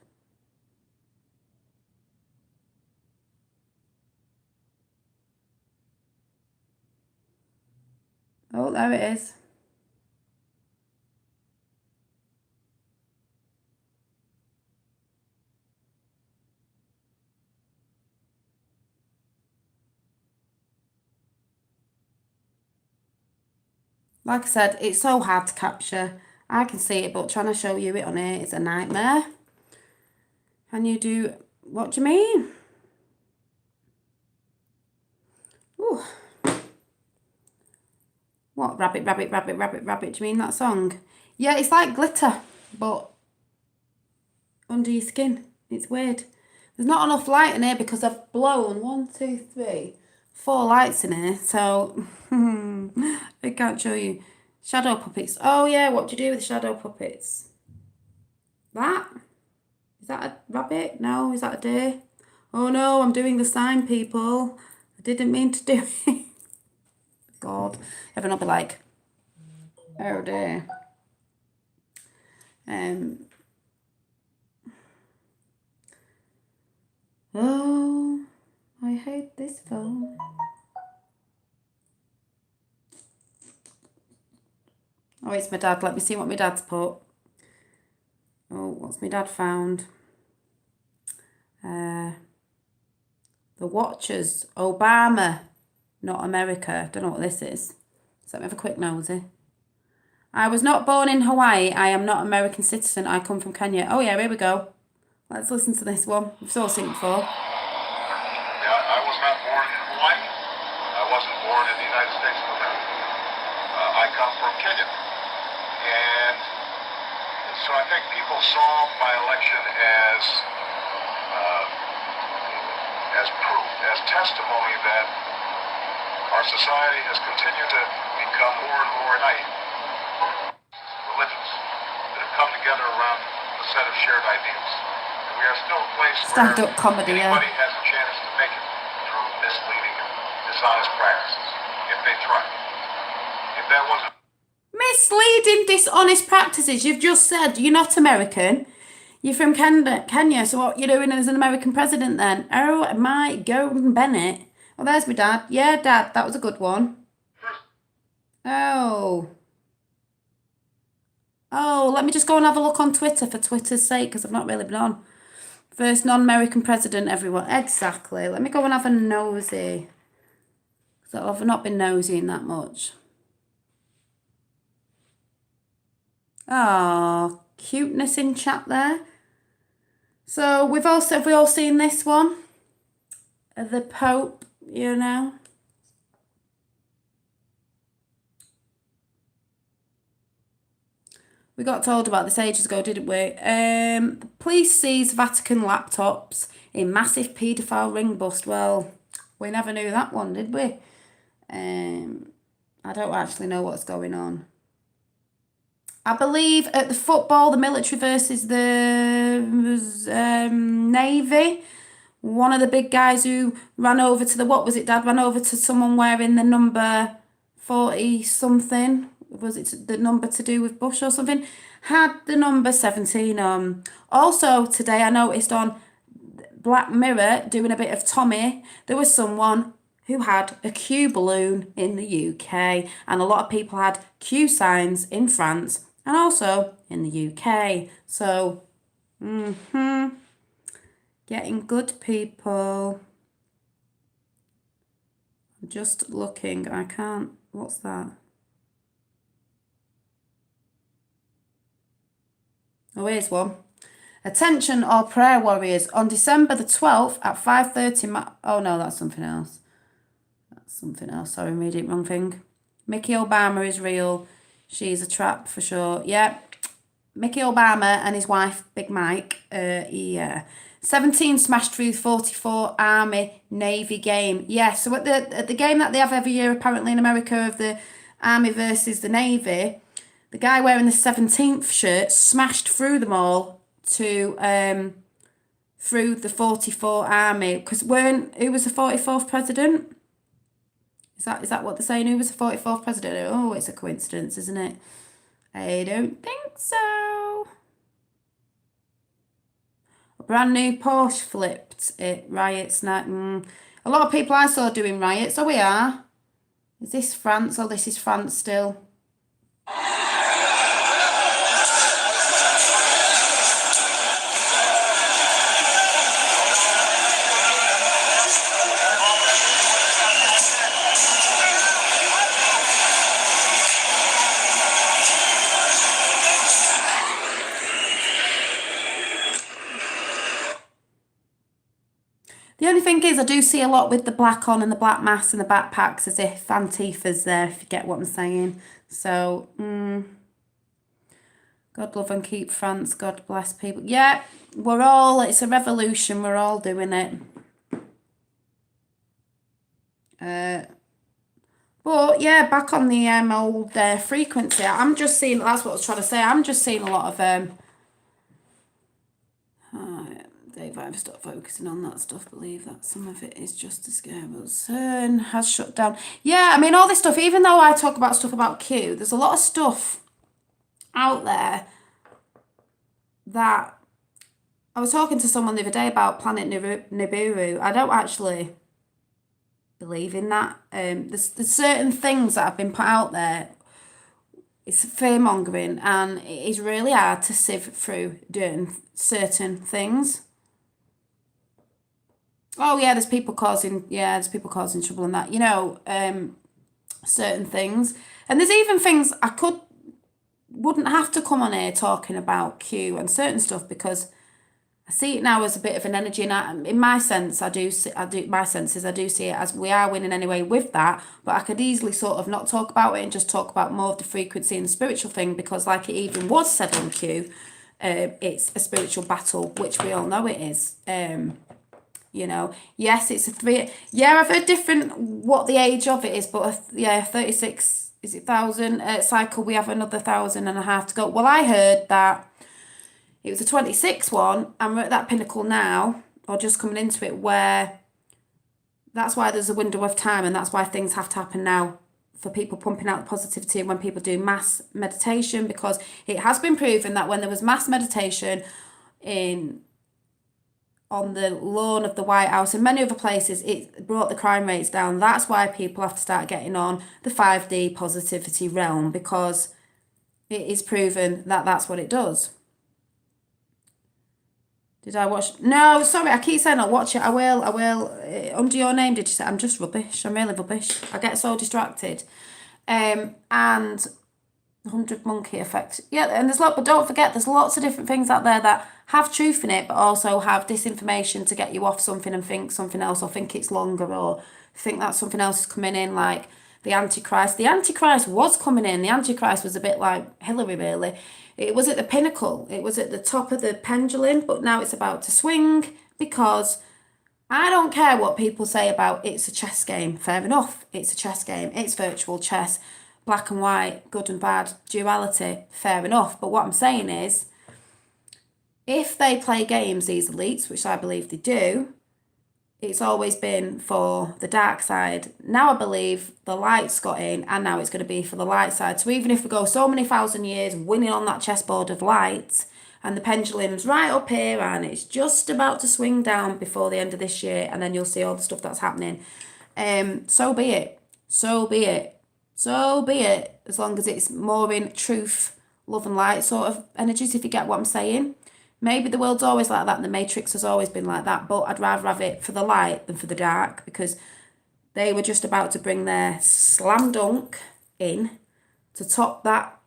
Oh, there it is. Like I said, it's so hard to capture. I can see it, but trying to show you it on here is a nightmare. Can you do... What do you mean? Ooh. What? Rabbit, rabbit, rabbit, rabbit, rabbit. Do you mean that song? Yeah, it's like glitter, but under your skin. It's weird. There's not enough light in here because I've blown 1, 2, 3, 4 lights in here, so I can't show you. Shadow puppets. Oh yeah, what do you do with shadow puppets? That? Is that a rabbit? No, is that a deer? Oh no, I'm doing the sign, people. I didn't mean to do it. God, everyone will be like, oh dear. Oh, I hate this phone. Oh, it's my dad. Let me see what my dad's put. Oh, what's my dad found? The Watchers. Obama, not America. Don't know what this is. So let me have a quick nosy. I was not born in Hawaii. I am not American citizen. I come from Kenya. Oh yeah, here we go. Let's listen to this one. We've all seen it before. Yeah, I was not born in Hawaii. I wasn't born in the United States of America. I come from Kenya. And so I think people saw my election as proof, as testimony that our society has continued to be become more and more united. Religions that have come together around a set of shared ideals. And we are still a place where Stand-up comedy, yeah. anybody has a chance to make it through misleading and dishonest practices, if they try. If that wasn't Misleading, dishonest practices. You've just said you're not American. You're from Kenya. So what you're doing as an American president then? Oh my Gordon Bennett. Oh, there's my dad. Yeah, Dad, that was a good one. Oh. Oh, let me just go and have a look on Twitter for Twitter's sake, because I've not really been on. First non-American president, everyone. Exactly. Let me go and have a nosy. So I've not been nosying that much. Oh, cuteness in chat there. So have we all seen this one? The Pope, you know. We got told about this ages ago, didn't we? The police seize Vatican laptops in massive paedophile ring bust. Well, we never knew that one, did we? I don't actually know what's going on. I believe at the football, the military versus the Navy, one of the big guys who ran over to the, what was it, Dad? Ran over to someone wearing the number 40 something. Was it the number to do with Bush or something? Had the number 17 on. Also, today I noticed on Black Mirror, doing a bit of Tommy, there was someone who had a Q balloon in the UK. And a lot of people had Q signs in France and also in the UK. So, getting good, people. I'm just looking. I can't. What's that? Oh, here's one. Attention all prayer warriors. On December the 12th at 5:30... Oh, no, that's something else. That's something else. Sorry, I'm reading the wrong thing. Mickey Obama is real. She's a trap for sure. Yeah. Mickey Obama and his wife, Big Mike. 17 smashed through 44 Army Navy game. Yeah, so at the game that they have every year, apparently in America, of the Army versus the Navy, the guy wearing the 17th shirt smashed through them all to through the 44 Army. Because who was the 44th president? Is that what they're saying? Who was the 44th president? Oh, it's a coincidence, isn't it? I don't think so. A brand new Porsche flipped it. Riots night. A lot of people I saw doing riots. Oh, we are. Is this France? Oh, this is France still. The only thing is, I do see a lot with the black on and the black masks and the backpacks, as if Antifa's there, if you get what I'm saying. So, God love and keep France. God bless people. Yeah, it's a revolution. We're all doing it. But, yeah, back on the old frequency. I'm just seeing, that's what I was trying to say. I'm just seeing a lot of... Dave, I've stopped focusing on that stuff. Believe that some of it is just to scare us. CERN has shut down. Yeah, I mean, all this stuff, even though I talk about stuff about Q, there's a lot of stuff out there that... I was talking to someone the other day about Planet Nibiru. I don't actually believe in that. There's certain things that have been put out there. It's fear-mongering, and it is really hard to sift through doing certain things. Oh, yeah, there's people causing trouble and that, certain things. And there's even things I wouldn't have to come on here talking about Q and certain stuff, because I see it now as a bit of an energy, and in my sense, I do see it as we are winning anyway with that, but I could easily sort of not talk about it and just talk about more of the frequency and the spiritual thing, because like it even was said on Q, it's a spiritual battle, which we all know it is. Yes, it's a 3. Yeah, I've heard different what the age of it is, but 36 is it 1,000 cycle, we have another 1,500 to go. Well, I heard that it was a 26 one, and we're at that pinnacle now, or just coming into it, where that's why there's a window of time, and that's why things have to happen now for people pumping out the positivity when people do mass meditation, because it has been proven that when there was mass meditation on the lawn of the White House and many other places, it brought the crime rates down. That's why people have to start getting on the 5D positivity realm, because it is proven that that's what it does. Did I watch? No, sorry, I keep saying I'll watch it. I will. Under your name, did you say? I'm just rubbish. I'm really rubbish. I get so distracted. And 100 Monkey Effect. Yeah, and but don't forget, there's lots of different things out there that have truth in it, but also have disinformation to get you off something and think something else, or think it's longer, or think that something else is coming in, like the Antichrist. The Antichrist was coming in. The Antichrist was a bit like Hillary, really. It was at the pinnacle. It was at the top of the pendulum, but now it's about to swing, because I don't care what people say about it's a chess game. Fair enough. It's a chess game. It's virtual chess. Black and white, good and bad, duality. Fair enough. But what I'm saying is, if they play games, these elites, which I believe they do, it's always been for the dark side. Now I believe the light's got in, and now it's going to be for the light side. So even if we go so many thousand years winning on that chessboard of light, and the pendulum's right up here, and it's just about to swing down before the end of this year, and then you'll see all the stuff that's happening. So be it. So be it. So be it. As long as it's more in truth, love and light sort of energies, if you get what I'm saying. Maybe the world's always like that, and the Matrix has always been like that, but I'd rather have it for the light than for the dark, because they were just about to bring their slam dunk in to top that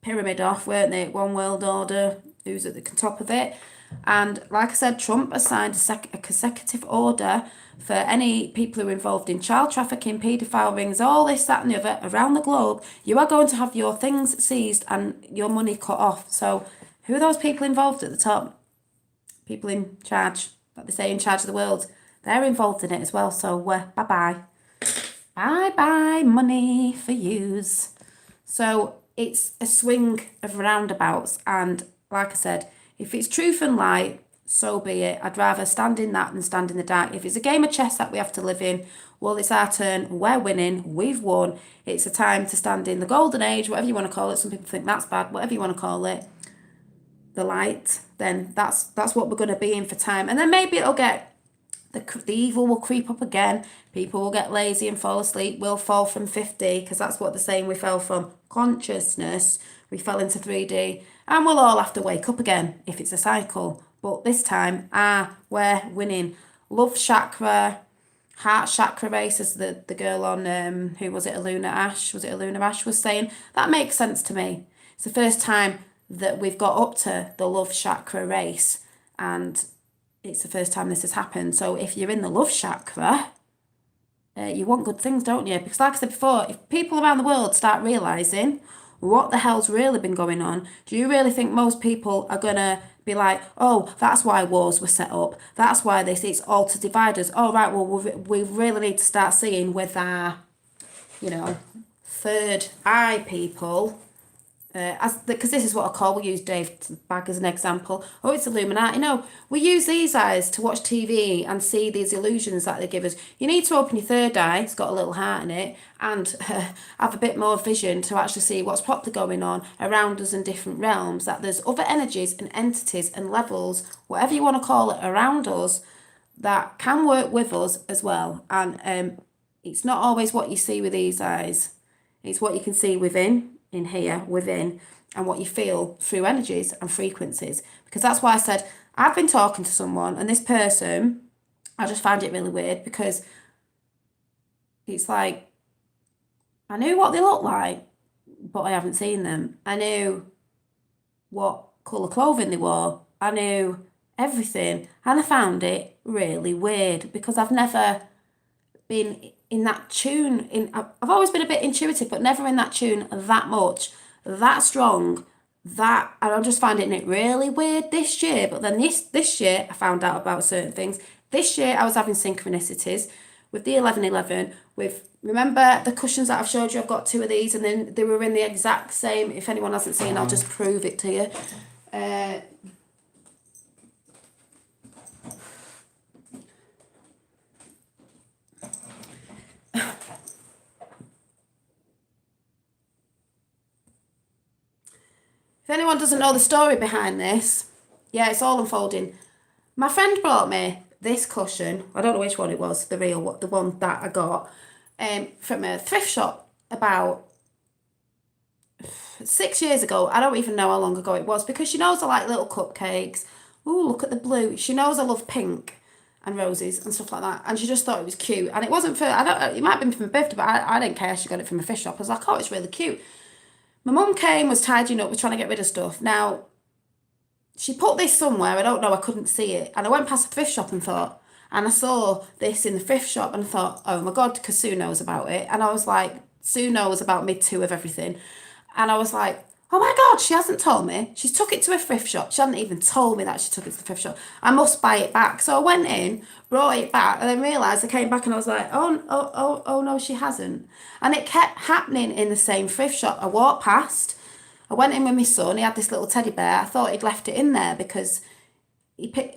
pyramid off, weren't they? One world order, who's at the top of it. And like I said, Trump has signed a consecutive order for any people who are involved in child trafficking, paedophile rings, all this, that and the other, around the globe. You are going to have your things seized and your money cut off. So who are those people involved at the top? People in charge, like they say, in charge of the world. They're involved in it as well. So bye-bye. Bye-bye money for yous. So it's a swing of roundabouts. And like I said, if it's truth and light, so be it. I'd rather stand in that than stand in the dark. If it's a game of chess that we have to live in, well, it's our turn. We're winning. We've won. It's a time to stand in the golden age, whatever you want to call it. Some people think that's bad. Whatever you want to call it. The light, then that's what we're going to be in for time. And then maybe it'll get, the evil will creep up again. People will get lazy and fall asleep. We'll fall from 5D, because that's what they're saying. We fell from consciousness. We fell into 3D. And we'll all have to wake up again if it's a cycle. But this time, we're winning. Love chakra, heart chakra race, as the girl on, who was it, Aluna Ash? Was it Aluna Ash was saying? That makes sense to me. It's the first time that we've got up to the love chakra race, and it's the first time this has happened. So if you're in the love chakra, you want good things, don't you? Because like I said before, if people around the world start realising what the hell's really been going on, do you really think most people are going to be like, oh, that's why wars were set up, that's why it's all to divide us? Oh, right, well, we really need to start seeing with our, third eye people, because this is what I call, we'll use Dave Bagg as an example. Oh, it's Illuminati. No, we use these eyes to watch TV and see these illusions that they give us. You need to open your third eye, it's got a little heart in it, and have a bit more vision to actually see what's properly going on around us in different realms, that there's other energies and entities and levels, whatever you want to call it, around us that can work with us as well. And it's not always what you see with these eyes. It's what you can see within, in here, within, and what you feel through energies and frequencies. Because that's why I said, I've been talking to someone, and this person, I just find it really weird, because it's like, I knew what they looked like, but I haven't seen them. I knew what colour clothing they wore. I knew everything. And I found it really weird, because I've never been in that tune. I've always been a bit intuitive, but never in that tune that much, that strong, and I'm just finding it really weird this year. But then this year, I found out about certain things. This year, I was having synchronicities with the 1111, with, remember the cushions that I've showed you, I've got 2 of these, and then they were in the exact same. If anyone hasn't seen, I'll just prove it to you. If anyone doesn't know the story behind this, yeah, it's all unfolding. My friend brought me this cushion. I don't know which one it was, the one that I got, from a thrift shop about 6 years ago. I don't even know how long ago it was, because she knows I like little cupcakes. Ooh, look at the blue. She knows I love pink and roses and stuff like that. And she just thought it was cute. And it wasn't for, I don't, it might have been for my birthday, but I didn't care. She got it from a thrift shop. I was like, oh, it's really cute. My mum came, was tidying up, was trying to get rid of stuff. Now, she put this somewhere, I don't know, I couldn't see it. And I went past the thrift shop and I saw this in the thrift shop and thought, oh my God, because Sue knows about it. And I was like, Sue knows about me too of everything. And I was like, oh my God, she hasn't told me. She's took it to a thrift shop. She hadn't even told me that she took it to the thrift shop. I must buy it back. So I went in, brought it back, and then realised I came back and I was like, oh no, she hasn't. And it kept happening in the same thrift shop. I walked past. I went in with my son. He had this little teddy bear. I thought he'd left it in there because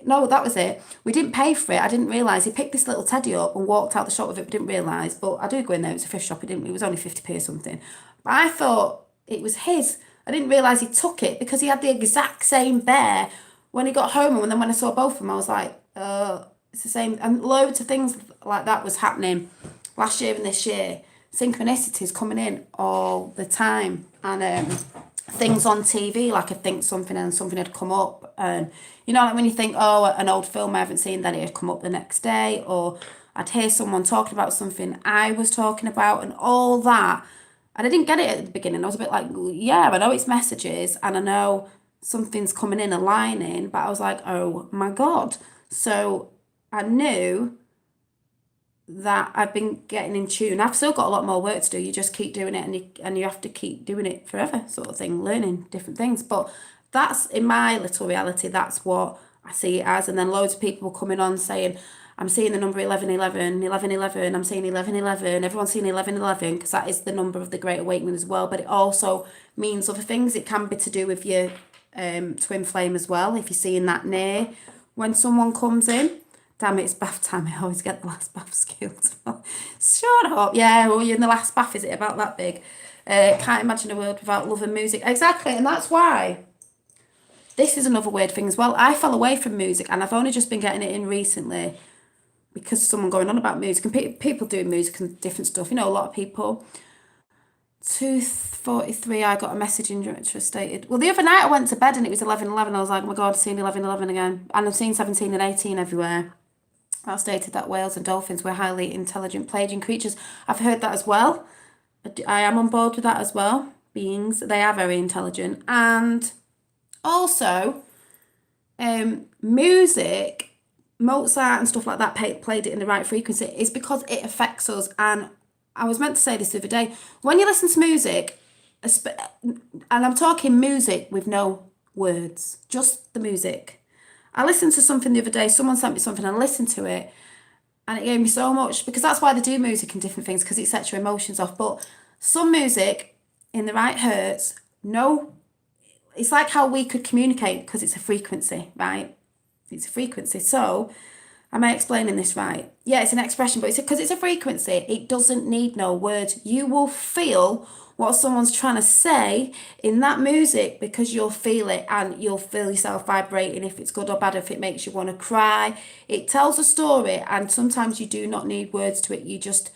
no, that was it. We didn't pay for it. I didn't realise. He picked this little teddy up and walked out the shop with it, but didn't realise. But I do go in there. It was a thrift shop. It was only 50p or something. But I thought it was his. I didn't realise he took it because he had the exact same bear when he got home. And then when I saw both of them, I was like, it's the same. And loads of things like that was happening last year and this year. Synchronicities coming in all the time. And things on TV, like I'd think something and something had come up. And, you know, like when you think, oh, an old film I haven't seen, then it had come up the next day. Or I'd hear someone talking about something I was talking about and all that. And I didn't get it at the beginning. I was a bit like, yeah, I know it's messages and I know something's coming in, aligning, but I was like, oh my God. So I knew that I've been getting in tune. I've still got a lot more work to do. You just keep doing it and you have to keep doing it forever, sort of thing, learning different things. But that's, in my little reality, that's what I see it as. And then loads of people coming on saying, I'm seeing the number 1111, 1111, I'm seeing 1111, everyone's seeing 1111, because that is the number of the Great Awakening as well. But it also means other things. It can be to do with your twin flame as well, if you're seeing that near when someone comes in. Damn it, it's bath time. I always get the last bath skills. Shut up. Yeah, well, you're in the last bath, is it about that big? Can't imagine a world without love and music. Exactly, and that's why. This is another weird thing as well. I fell away from music, and I've only just been getting it in recently because of someone going on about music and people doing music and different stuff. You know, a lot of people. 2:43, I got a message in which was stated. Well, the other night I went to bed and it was 11:11. I was like, oh my God, I've seen 11:11 again. And I've seen 17 and 18 everywhere. That stated that whales and dolphins were highly intelligent Pleiadian creatures. I've heard that as well. I am on board with that as well. Beings, they are very intelligent. And also, music, Mozart and stuff like that played it in the right frequency is because it affects us. And I was meant to say this the other day. When you listen to music, and I'm talking music with no words, just the music. I listened to something the other day, someone sent me something and I listened to it and it gave me so much, because that's why they do music and different things, because it sets your emotions off. But some music in the right hertz, no, it's like how we could communicate because it's a frequency, right? It's a frequency. So, am I explaining this right? Yeah, it's an expression, but it's because it's a frequency, it doesn't need no words. You will feel what someone's trying to say in that music because you'll feel it and you'll feel yourself vibrating, if it's good or bad, if it makes you want to cry. It tells a story, and sometimes you do not need words to it. You just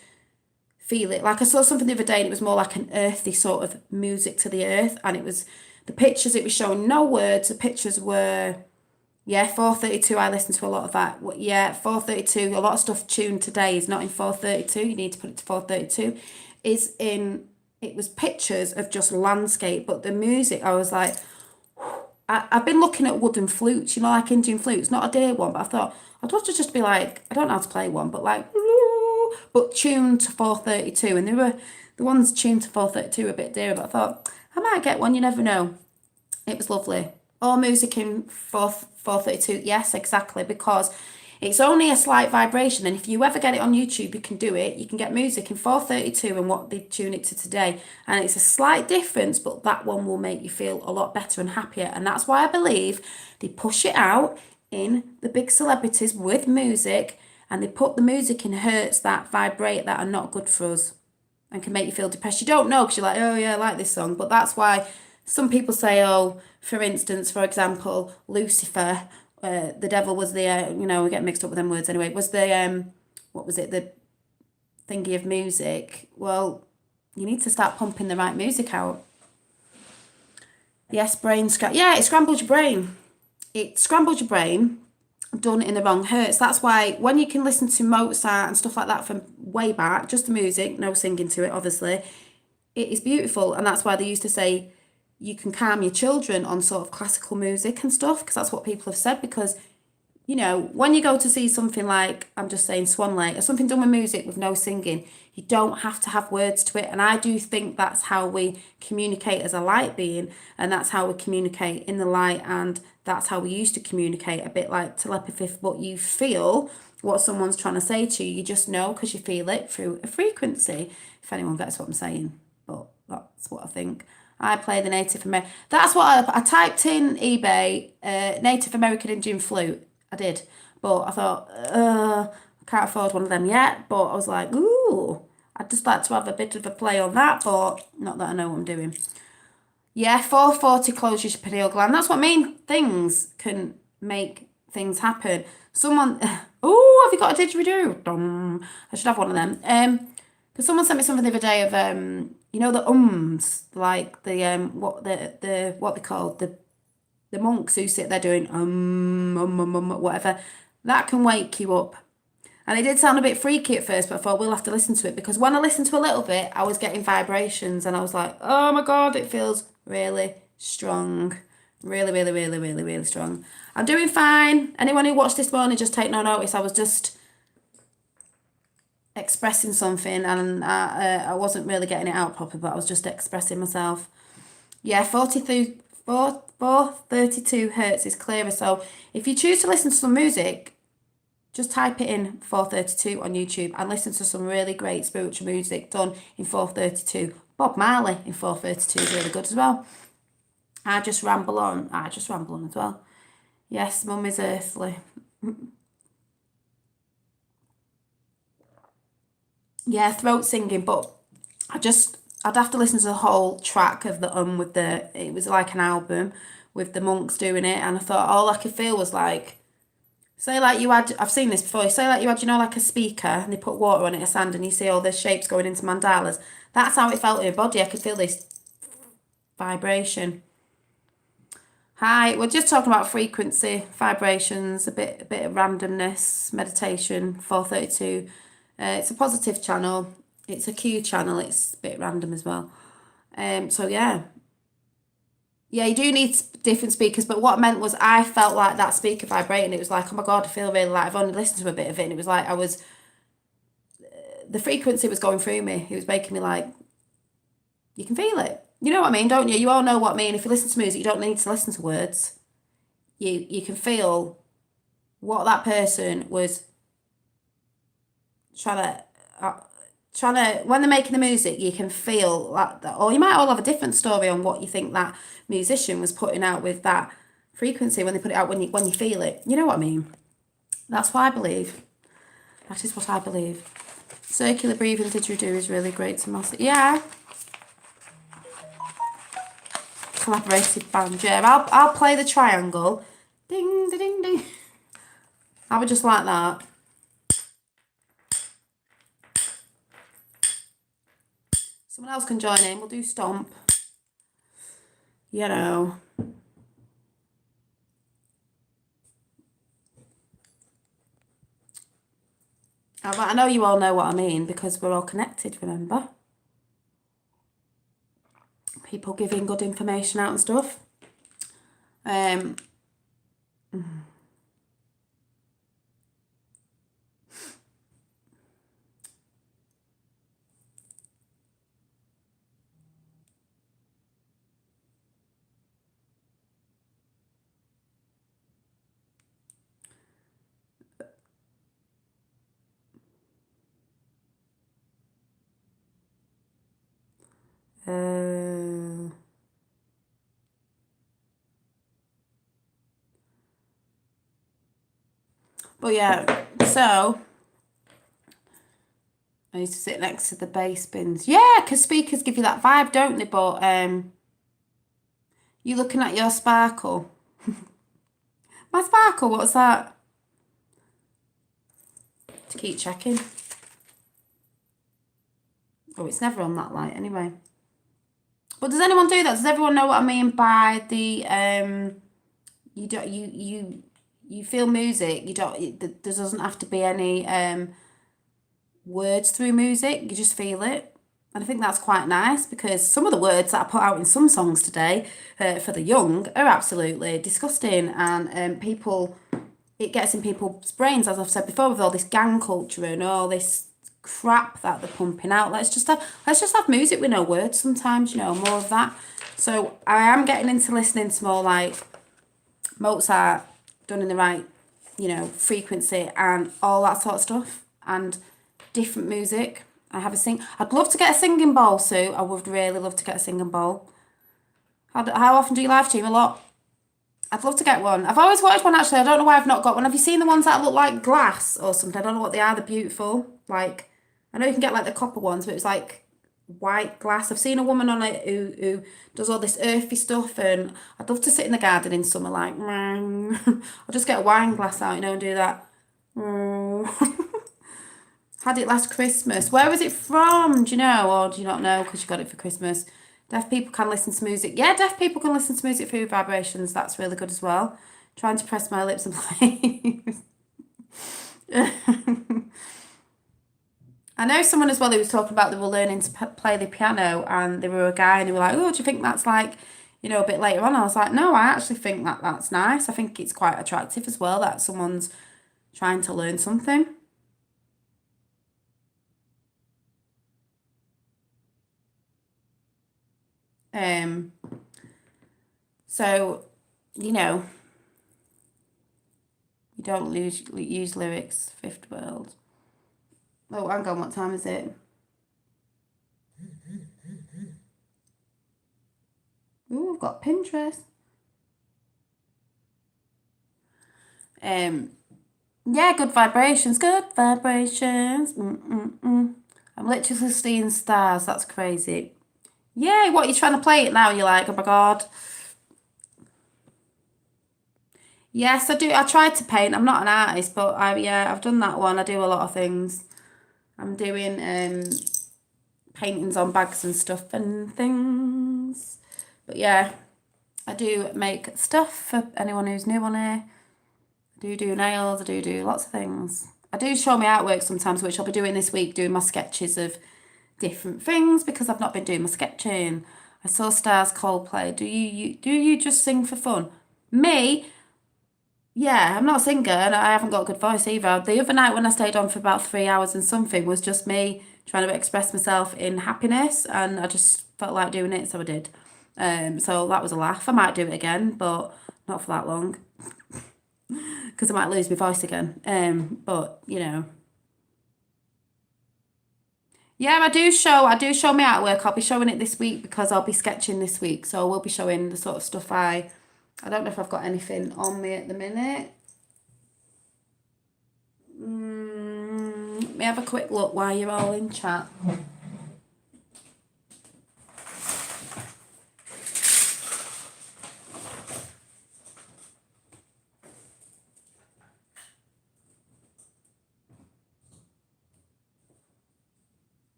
feel it. Like I saw something the other day and it was more like an earthy sort of music to the earth, and it was the pictures, it was showing no words. The pictures were, yeah, 432. I listened to a lot of that. Yeah, 432. A lot of stuff tuned today is not in 432. You need to put it to 432. It was pictures of just landscape, but the music, I was like, I've been looking at wooden flutes, you know, like Indian flutes, not a deer one, but I thought, I'd love to just be like, I don't know how to play one, but like, but tuned to 432. And the ones tuned to 432 were a bit dearer, but I thought, I might get one, you never know. It was lovely. All music in 432, yes, exactly, because It's only a slight vibration, and if you ever get it on YouTube, you can do it. You can get music in 432 and what they tune it to today, and it's a slight difference, but that one will make you feel a lot better and happier. And that's why I believe they push it out in the big celebrities with music, and they put the music in hertz that vibrate that are not good for us and can make you feel depressed. You don't know because you're like, oh yeah, I like this song. But that's why some people say, oh, for instance, for example, Lucifer, the devil was the, we get mixed up with them words anyway, was the, what was it, the thingy of music. Well, you need to start pumping the right music out. Yes, yeah, it scrambles your brain. It scrambles your brain done in the wrong hertz. That's why when you can listen to Mozart and stuff like that from way back, just the music, no singing to it, obviously, it is beautiful. And that's why they used to say you can calm your children on sort of classical music and stuff, because that's what people have said. Because when you go to see something like, I'm just saying, Swan Lake, or something done with music with no singing, you don't have to have words to it. And I do think that's how we communicate as a light being, and that's how we communicate in the light, and that's how we used to communicate, a bit like telepathy. What you feel, what someone's trying to say to you, you just know because you feel it through a frequency, if anyone gets what I'm saying. But that's what I think. I play the Native American. That's what I typed in eBay, Native American Indian flute. I did. But I thought, I can't afford one of them yet. But I was like, ooh, I'd just like to have a bit of a play on that. But not that I know what I'm doing. Yeah, 440 closes your pineal gland. That's what I mean. Things can make things happen. Someone, oh, have you got a didgeridoo? I should have one of them. Because someone sent me something the other day of the like the what they call the monks who sit there doing whatever. That can wake you up. And it did sound a bit freaky at first, but I thought we'll have to listen to it, because when I listened to a little bit, I was getting vibrations and I was like, oh my God, it feels really strong. Really, really, really, really, really strong. I'm doing fine. Anyone who watched this morning, just take no notice. I was just expressing something, and I wasn't really getting it out properly, but I was just expressing myself. Yeah, 432 hertz is clearer. So if you choose to listen to some music, just type it in 432 on YouTube and listen to some really great spiritual music done in 432. Bob Marley in 432 is really good as well. I just ramble on as well. Yes, Mum is earthly. Yeah, throat singing, but I'd have to listen to the whole track of it was like an album with the monks doing it, and I thought all I could feel was like, say like you had, I've seen this before, say like you had, like a speaker and they put water on it, a sand, and you see all the shapes going into mandalas. That's how it felt in my body. I could feel this vibration. Hi, we're just talking about frequency, vibrations, a bit of randomness, meditation, 432. It's a positive channel. It's a Q channel. It's a bit random as well. So yeah. Yeah, you do need different speakers, but what I meant was I felt like that speaker vibrating. It was like, oh my God, I feel really like I've only listened to a bit of it. And it was like the frequency was going through me. It was making me like, you can feel it. You know what I mean, don't you? You all know what I mean. If you listen to music, you don't need to listen to words. You can feel what that person was trying to, when they're making the music, you can feel that, or you might all have a different story on what you think that musician was putting out with that frequency when they put it out, when you feel it. You know what I mean? That's what I believe. That is what I believe. Circular breathing didgeridoo is really great to master. Yeah. Collaborative band. Yeah, I'll play the triangle. Ding, ding, ding, ding. I would just like that. Someone else can join in. We'll do stomp. You know. I know you all know what I mean, because we're all connected, remember? People giving good information out and stuff. But yeah, so I used to sit next to the bass bins. Yeah, because speakers give you that vibe, don't they? But you looking at your sparkle? My sparkle, what's that? To keep checking. Oh, it's never on that light anyway. But does anyone do that? Does everyone know what I mean by the you don't you feel music? You don't. There doesn't have to be any words through music. You just feel it. And I think that's quite nice because some of the words that I put out in some songs today for the young are absolutely disgusting, and people, it gets in people's brains, as I've said before, with all this gang culture and all this crap that they're pumping out. Let's just have music with no words sometimes, more of that. So I am getting into listening to more like Mozart done in the right, frequency and all that sort of stuff, and different music. I'd love to get a singing bowl, Sue. I would really love to get a singing bowl. How often do you live stream? A lot. I'd love to get one. I've always wanted one, actually. I don't know why I've not got one. Have you seen the ones that look like glass or something? I don't know what they are. They're beautiful. Like, I know you can get like the copper ones, but it's like white glass. I've seen a woman on it who does all this earthy stuff, and I'd love to sit in the garden in summer like, I'll just get a wine glass out, and do that. Had it last Christmas. Where was it from? Do you know, or do you not know because you got it for Christmas? Deaf people can listen to music. Yeah, deaf people can listen to music through vibrations. That's really good as well. Trying to press my lips and play. I know someone as well who was talking about they were learning to play the piano, and they were a guy and they were like, oh, do you think that's like, a bit later on? I was like, no, I actually think that that's nice. I think it's quite attractive as well that someone's trying to learn something. So, you don't use lyrics, fifth world. Oh, hang on, what time is it? Ooh, I've got Pinterest. Yeah, good vibrations, good vibrations. I'm literally seeing stars, that's crazy. Yeah, what, you're trying to play it now, you're like, oh my God. Yes, I do. I tried to paint. I'm not an artist, but I've done that one. I do a lot of things. I'm doing paintings on bags and stuff and things. But yeah, I do make stuff for anyone who's new on here. I do nails. I do lots of things. I do show my artwork sometimes, which I'll be doing this week, doing my sketches of different things because I've not been doing my sketching. I saw Stars Coldplay. Do you just sing for fun? Me? Yeah, I'm not a singer and I haven't got a good voice either. The other night when I stayed on for about 3 hours and something was just me trying to express myself in happiness, and I just felt like doing it, so I did. So that was a laugh. I might do it again, but not for that long because I might lose my voice again. But yeah, I do show my artwork. I'll be showing it this week because I'll be sketching this week, so I will be showing the sort of stuff I don't know if I've got anything on me at the minute. Let me have a quick look while you're all in chat.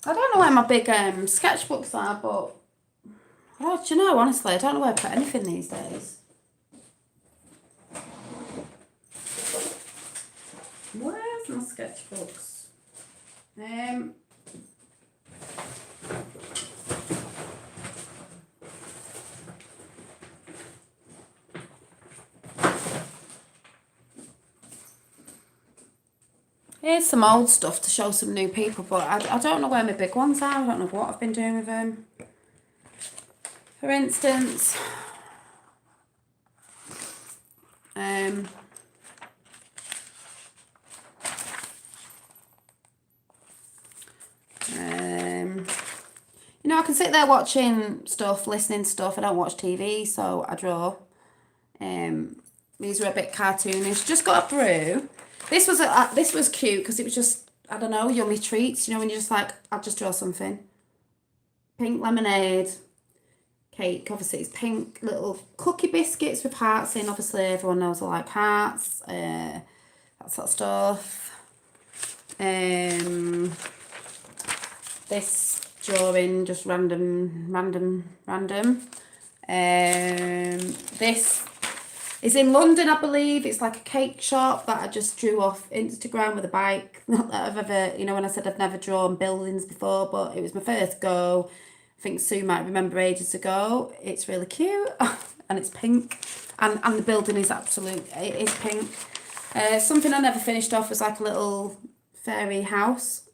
I don't know where my big sketchbooks are, but do you know, honestly, I don't know where to put anything these days. Where's my sketchbooks? Here's some old stuff to show some new people, but I don't know where my big ones are. I don't know what I've been doing with them. For instance, you know, I can sit there watching stuff, listening to stuff. I don't watch TV, so I draw. These are a bit cartoonish. Just got a brew. This was cute because it was just, I don't know, yummy treats. You know, when you're just like, I'll just draw something. Pink lemonade cake. Obviously, it's pink little cookie biscuits with hearts in. Obviously, everyone knows I like hearts. That sort of stuff. This drawing, just random. This is in London, I believe. It's like a cake shop that I just drew off Instagram with a bike. Not that I've ever, you know, when I said I've never drawn buildings before, but it was my first go. I think Sue might remember ages ago. It's really cute and it's pink. And the building is it is pink. Something I never finished off was like a little fairy house.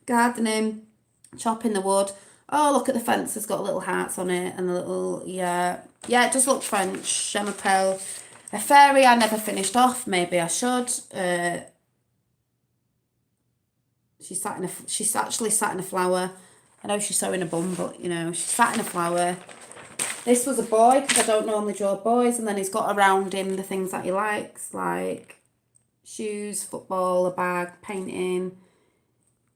Gardening, chopping the wood. Oh, look at the fence. It's got little hearts on it and a little, yeah, it does look French. Je m'appelle. A fairy I never finished off. Maybe I should. She's actually sat in a flower. I know she's sewing a bum, but you know, she's sat in a flower. This was a boy because I don't normally draw boys, and then he's got around him the things that he likes, like shoes, football, a bag, painting.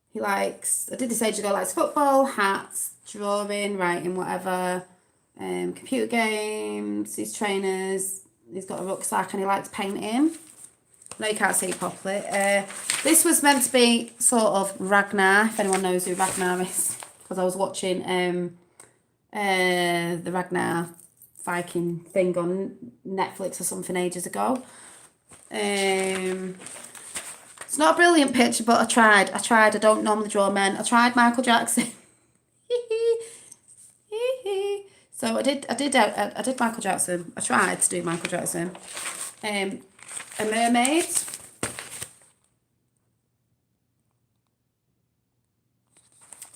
He likes, I did this age ago, likes football, hats, drawing, writing, whatever, computer games, his trainers, he's got a rucksack and he likes painting. No, you can't see it properly. This was meant to be sort of Ragnar, if anyone knows who Ragnar is, because I was watching the Ragnar Viking thing on Netflix or something ages ago. It's not a brilliant picture, but I tried. I don't normally draw men. I tried Michael Jackson. So I did Michael Jackson. I tried to do Michael Jackson. A mermaid.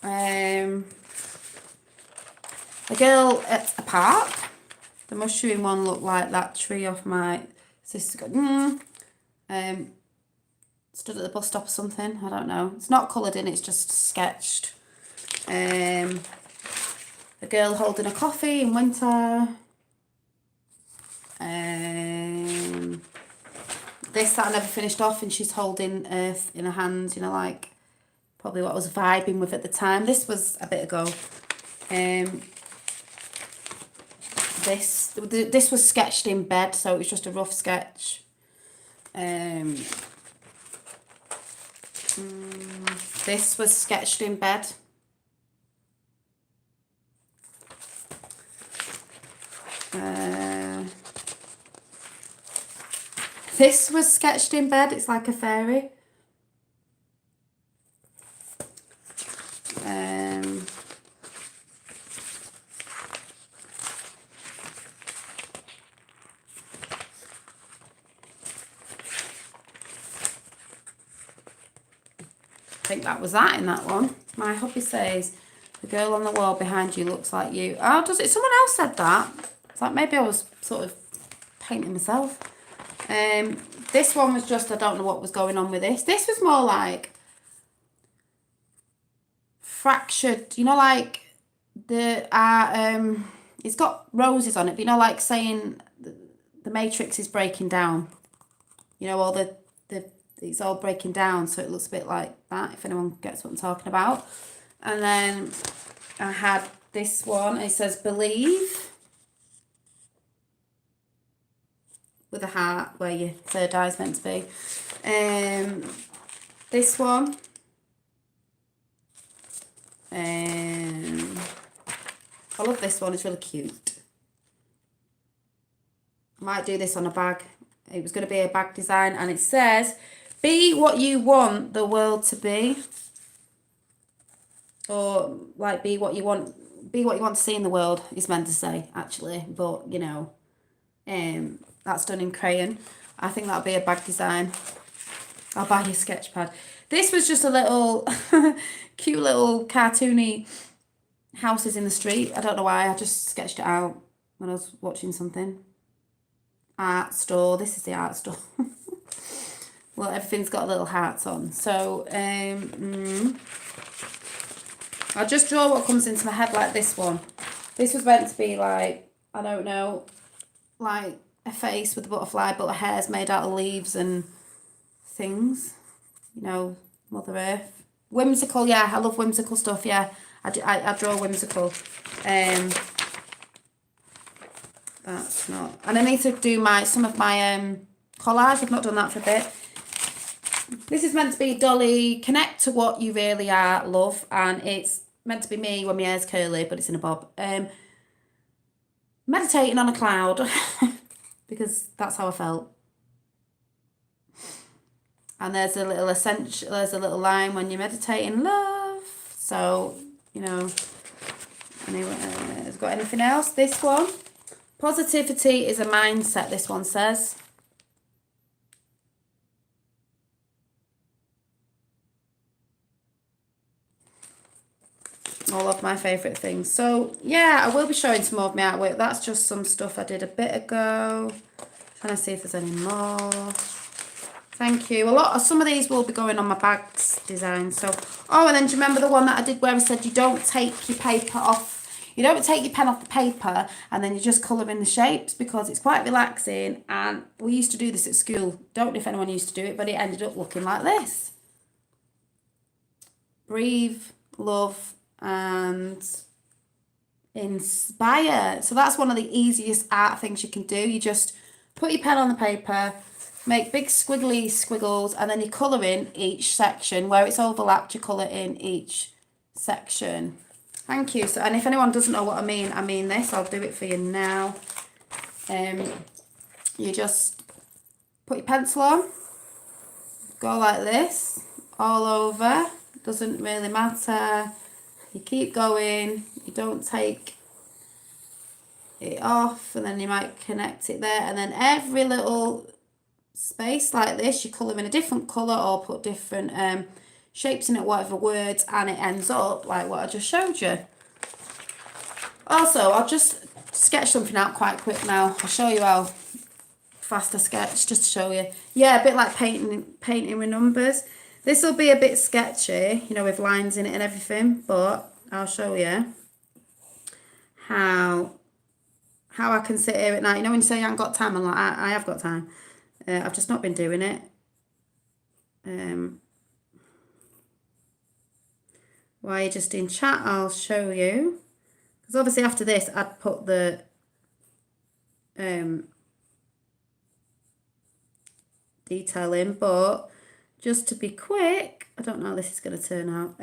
A girl at a park. The mushroom one looked like that tree off my sister. Stood at the bus stop or something. I don't know. It's not coloured in. It's just sketched. A girl holding a coffee in winter. This that I never finished off, and she's holding Earth in her hands. You know, like probably what I was vibing with at the time. This was a bit ago. This was sketched in bed, so it was just a rough sketch. This was sketched in bed. This was sketched in bed. It's like a fairy. I think that was that in that one. My hubby says, the girl on the wall behind you looks like you. Oh, does it? Someone else said that. It's like maybe I was sort of painting myself. This one was just, I don't know what was going on with this. This was more like fractured, you know, like it's got roses on it, but you know, like saying the matrix is breaking down. You know, all it's all breaking down, so it looks a bit like that, if anyone gets what I'm talking about. And then I had this one, it says believe, with a heart where your third eye's meant to be. This one, I love this one, it's really cute. I might do this on a bag. It was going to be a bag design, and it says, be what you want the world to be. Or like be what you want to see in the world is meant to say, actually. But you know, that's done in crayon. I think that'll be a bag design. I'll buy you a sketch pad. This was just a little cute little cartoony houses in the street. I don't know why. I just sketched it out when I was watching something. Art store. This is the art store. Well, everything's got little hearts on. So, I'll just draw what comes into my head, like this one. This was meant to be like, I don't know, like a face with a butterfly, but the hair's made out of leaves and things. You know, Mother Earth. Whimsical, yeah. I love whimsical stuff, yeah. I draw whimsical. That's not... And I need to do some of my collage. I've not done that for a bit. This is meant to be Dolly, connect to what you really are, love. And it's meant to be me when my hair's curly, but it's in a bob. Meditating on a cloud. Because that's how I felt. And there's a little line when you're meditating, love. So, you know, anyway, has got anything else? This one. Positivity is a mindset, this one says. All of my favourite things. So, yeah, I will be showing some more of my artwork. That's just some stuff I did a bit ago. Trying to see if there's any more. Thank you. Some of these will be going on my bags design. So, oh, and then do you remember the one that I did where I said you don't take your paper off, you don't take your pen off the paper and then you just colour in the shapes because it's quite relaxing. And we used to do this at school. Don't know if anyone used to do it, but it ended up looking like this. Breathe, love, and inspire. So that's one of the easiest art things you can do. You just put your pen on the paper, make big squiggly squiggles, and then you colour in each section. Where it's overlapped, you colour in each section. Thank you. So, and if anyone doesn't know what I mean this. I'll do it for you now. You just put your pencil on, go like this, all over. Doesn't really matter. You keep going. You don't take it off, and then you might connect it there, and then every little space like this you colour in a different colour or put different shapes in it, whatever words, and it ends up like what I just showed you. Also, I'll just sketch something out quite quick now. I'll show you how fast I sketch, just to show you. Yeah, a bit like painting with numbers. This will be a bit sketchy, you know, with lines in it and everything, but I'll show you how I can sit here at night. You know when you say I haven't got time, I'm like, I have got time. I've just not been doing it. While you're just in chat, I'll show you. Because obviously after this, I'd put the detail in, but just to be quick, I don't know how this is going to turn out.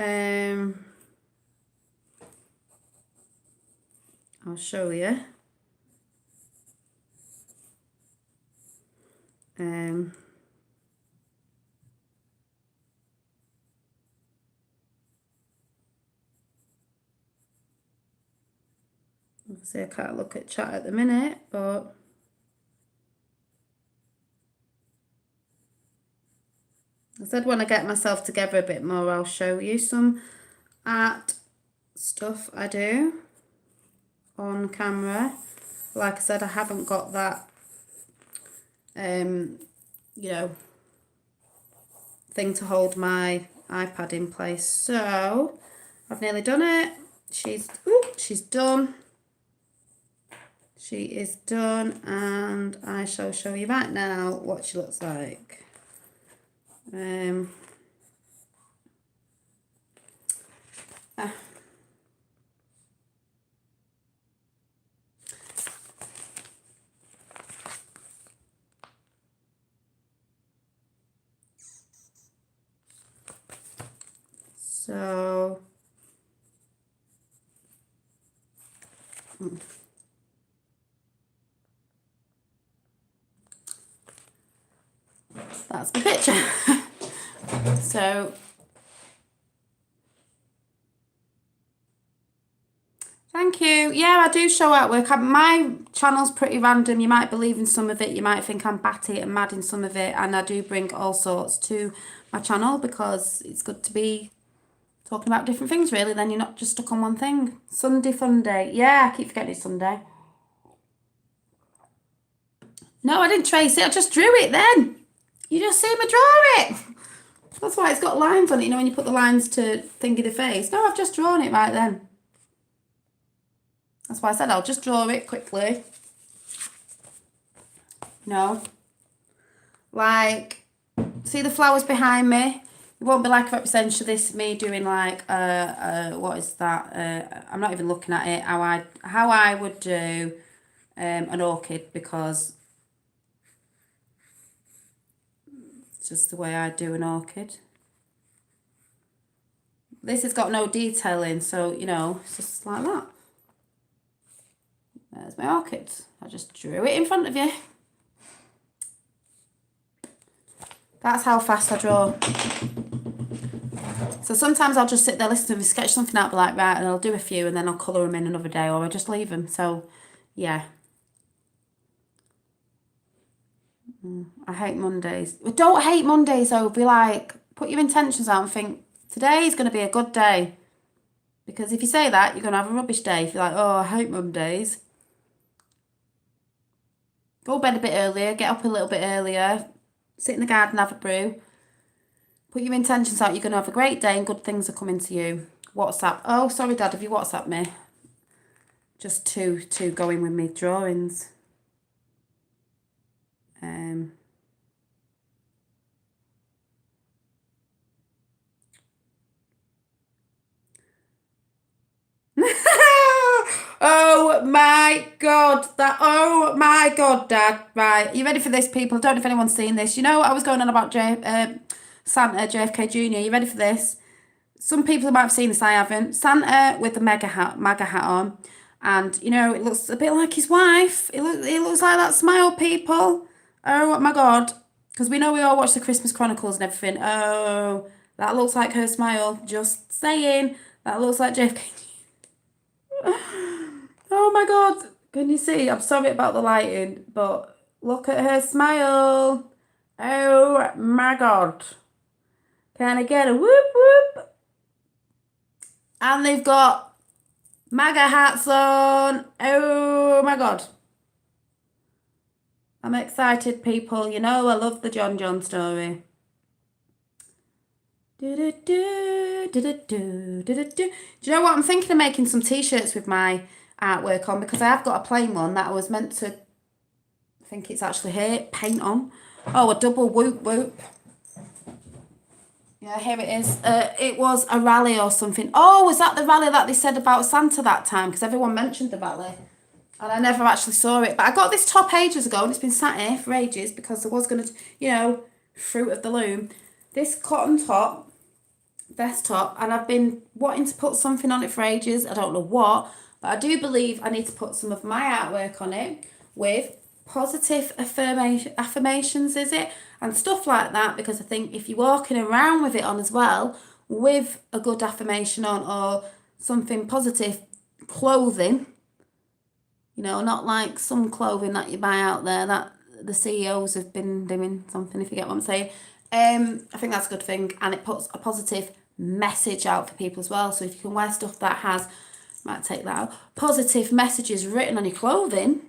I'll show you. Obviously I can't look at chat at the minute, but I said when I get myself together a bit more, I'll show you some art stuff I do on camera. Like I said, I haven't got that, you know, thing to hold my iPad in place. So I've nearly done it. She's done. She is done, and I shall show you right now what she looks like. So that's the picture. So Thank you. Yeah, I do show artwork. My channel's pretty random. You might believe in some of it. You might think I'm batty and mad in some of it. And I do bring all sorts to my channel because it's good to be talking about different things, really. Then you're not just stuck on one thing. Sunday fun day. Yeah, I keep forgetting it's Sunday. No, I didn't trace it. I just drew it then. You just see me draw it. That's why it's got lines on it. You know, when you put the lines to thingy the face. No, I've just drawn it right then. That's why I said I'll just draw it quickly. No. Like, see the flowers behind me? It won't be like a representation of this, me doing like, what is that? I'm not even looking at it. How I would do an orchid, because it's just the way I do an orchid. This has got no detailing, so, you know, it's just like that. There's my orchid. I just drew it in front of you. That's how fast I draw. So sometimes I'll just sit there, listen to them, sketch something out, be like, right, and I'll do a few, and then I'll colour them in another day, or I just leave them. So, yeah. I hate Mondays. But don't hate Mondays, though. Be like, put your intentions out and think, today's going to be a good day. Because if you say that, you're going to have a rubbish day. If you're like, oh, I hate Mondays. Go to bed a bit earlier, get up a little bit earlier, sit in the garden, have a brew. Put your intentions out, you're going to have a great day and good things are coming to you. WhatsApp. Oh, sorry, Dad, have you WhatsApped me? Just to go in with me drawings. Oh my God, oh my God, Dad. Right, you ready for this, people? Don't know if anyone's seen this. You know what I was going on about Santa, JFK Jr. You ready for this? Some people might have seen this, I haven't. Santa with the MAGA hat on. And, you know, it looks a bit like his wife. It looks like that smile, people. Oh my God. Because we know we all watch the Christmas Chronicles and everything. Oh, that looks like her smile. Just saying. That looks like JFK. Oh my God. Can you see? I'm sorry about the lighting, but look at her smile. Oh my God. Can I get a whoop whoop? And they've got MAGA hats on. Oh my God. I'm excited, people. You know I love the John John story. Do you know what? I'm thinking of making some t-shirts with my artwork on, because I have got a plain one that I was meant to, I think it's actually here, paint on. Oh, a double whoop whoop. Yeah, here it is. It was a rally or something. Oh, was that the rally that they said about Santa that time? Because everyone mentioned the rally. And I never actually saw it. But I got this top ages ago, and it's been sat here for ages because I was going to, you know, fruit of the loom. This cotton top, vest top, and I've been wanting to put something on it for ages. I don't know what, but I do believe I need to put some of my artwork on it with positive affirmations, is it? And stuff like that, because I think if you're walking around with it on as well, with a good affirmation on or something positive, clothing, you know, not like some clothing that you buy out there that the CEOs have been doing something, if you get what I'm saying. I think that's a good thing, and it puts a positive message out for people as well. So if you can wear stuff that has, might take that out, positive messages written on your clothing,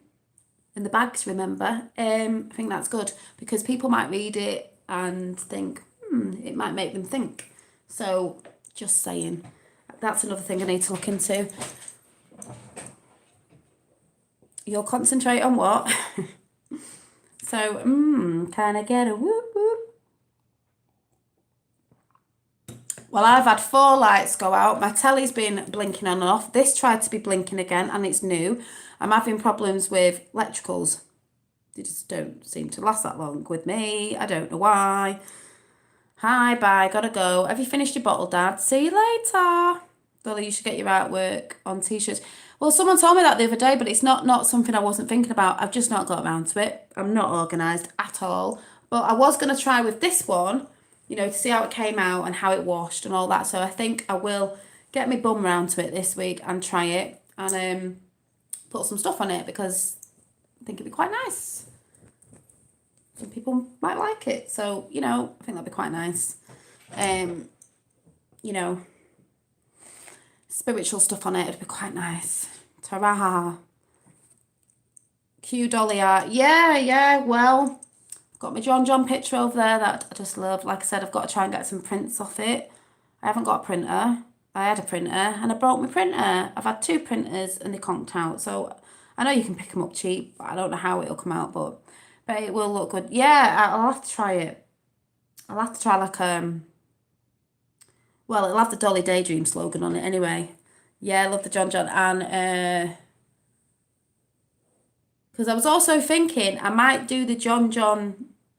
in the bags, remember, I think that's good, because people might read it and think, it might make them think. So just saying, that's another thing I need to look into. You'll concentrate on what? So, can I get a whoop whoop? Well, I've had 4 lights go out. My telly's been blinking on and off. This tried to be blinking again, and it's new. I'm having problems with electricals. They just don't seem to last that long with me. I don't know why. Hi, bye, gotta go. Have you finished your bottle, Dad? See you later. Dolly, you should get your artwork on t-shirts. Well, someone told me that the other day, but it's not something I wasn't thinking about. I've just not got around to it. I'm not organised at all. But I was going to try with this one, you know, to see how it came out and how it washed and all that. So I think I will get my bum round to it this week and try it. and put some stuff on it because I think it'd be quite nice. Some people might like it, so I think that'd be quite nice. Spiritual stuff on it would be quite nice. Ta-ra! Cue dolly art. Yeah. Well, got my John picture over there that I just love. Like I said, I've got to try and get some prints off it. I haven't got a printer. I had a printer and I broke my printer. I've had 2 printers and they conked out. So I know you can pick them up cheap, but I don't know how it'll come out, but it will look good. Yeah, I'll have to try it. I'll have to try well, it'll have the Dolly Daydream slogan on it anyway. Yeah, I love the John and because I was also thinking I might do the John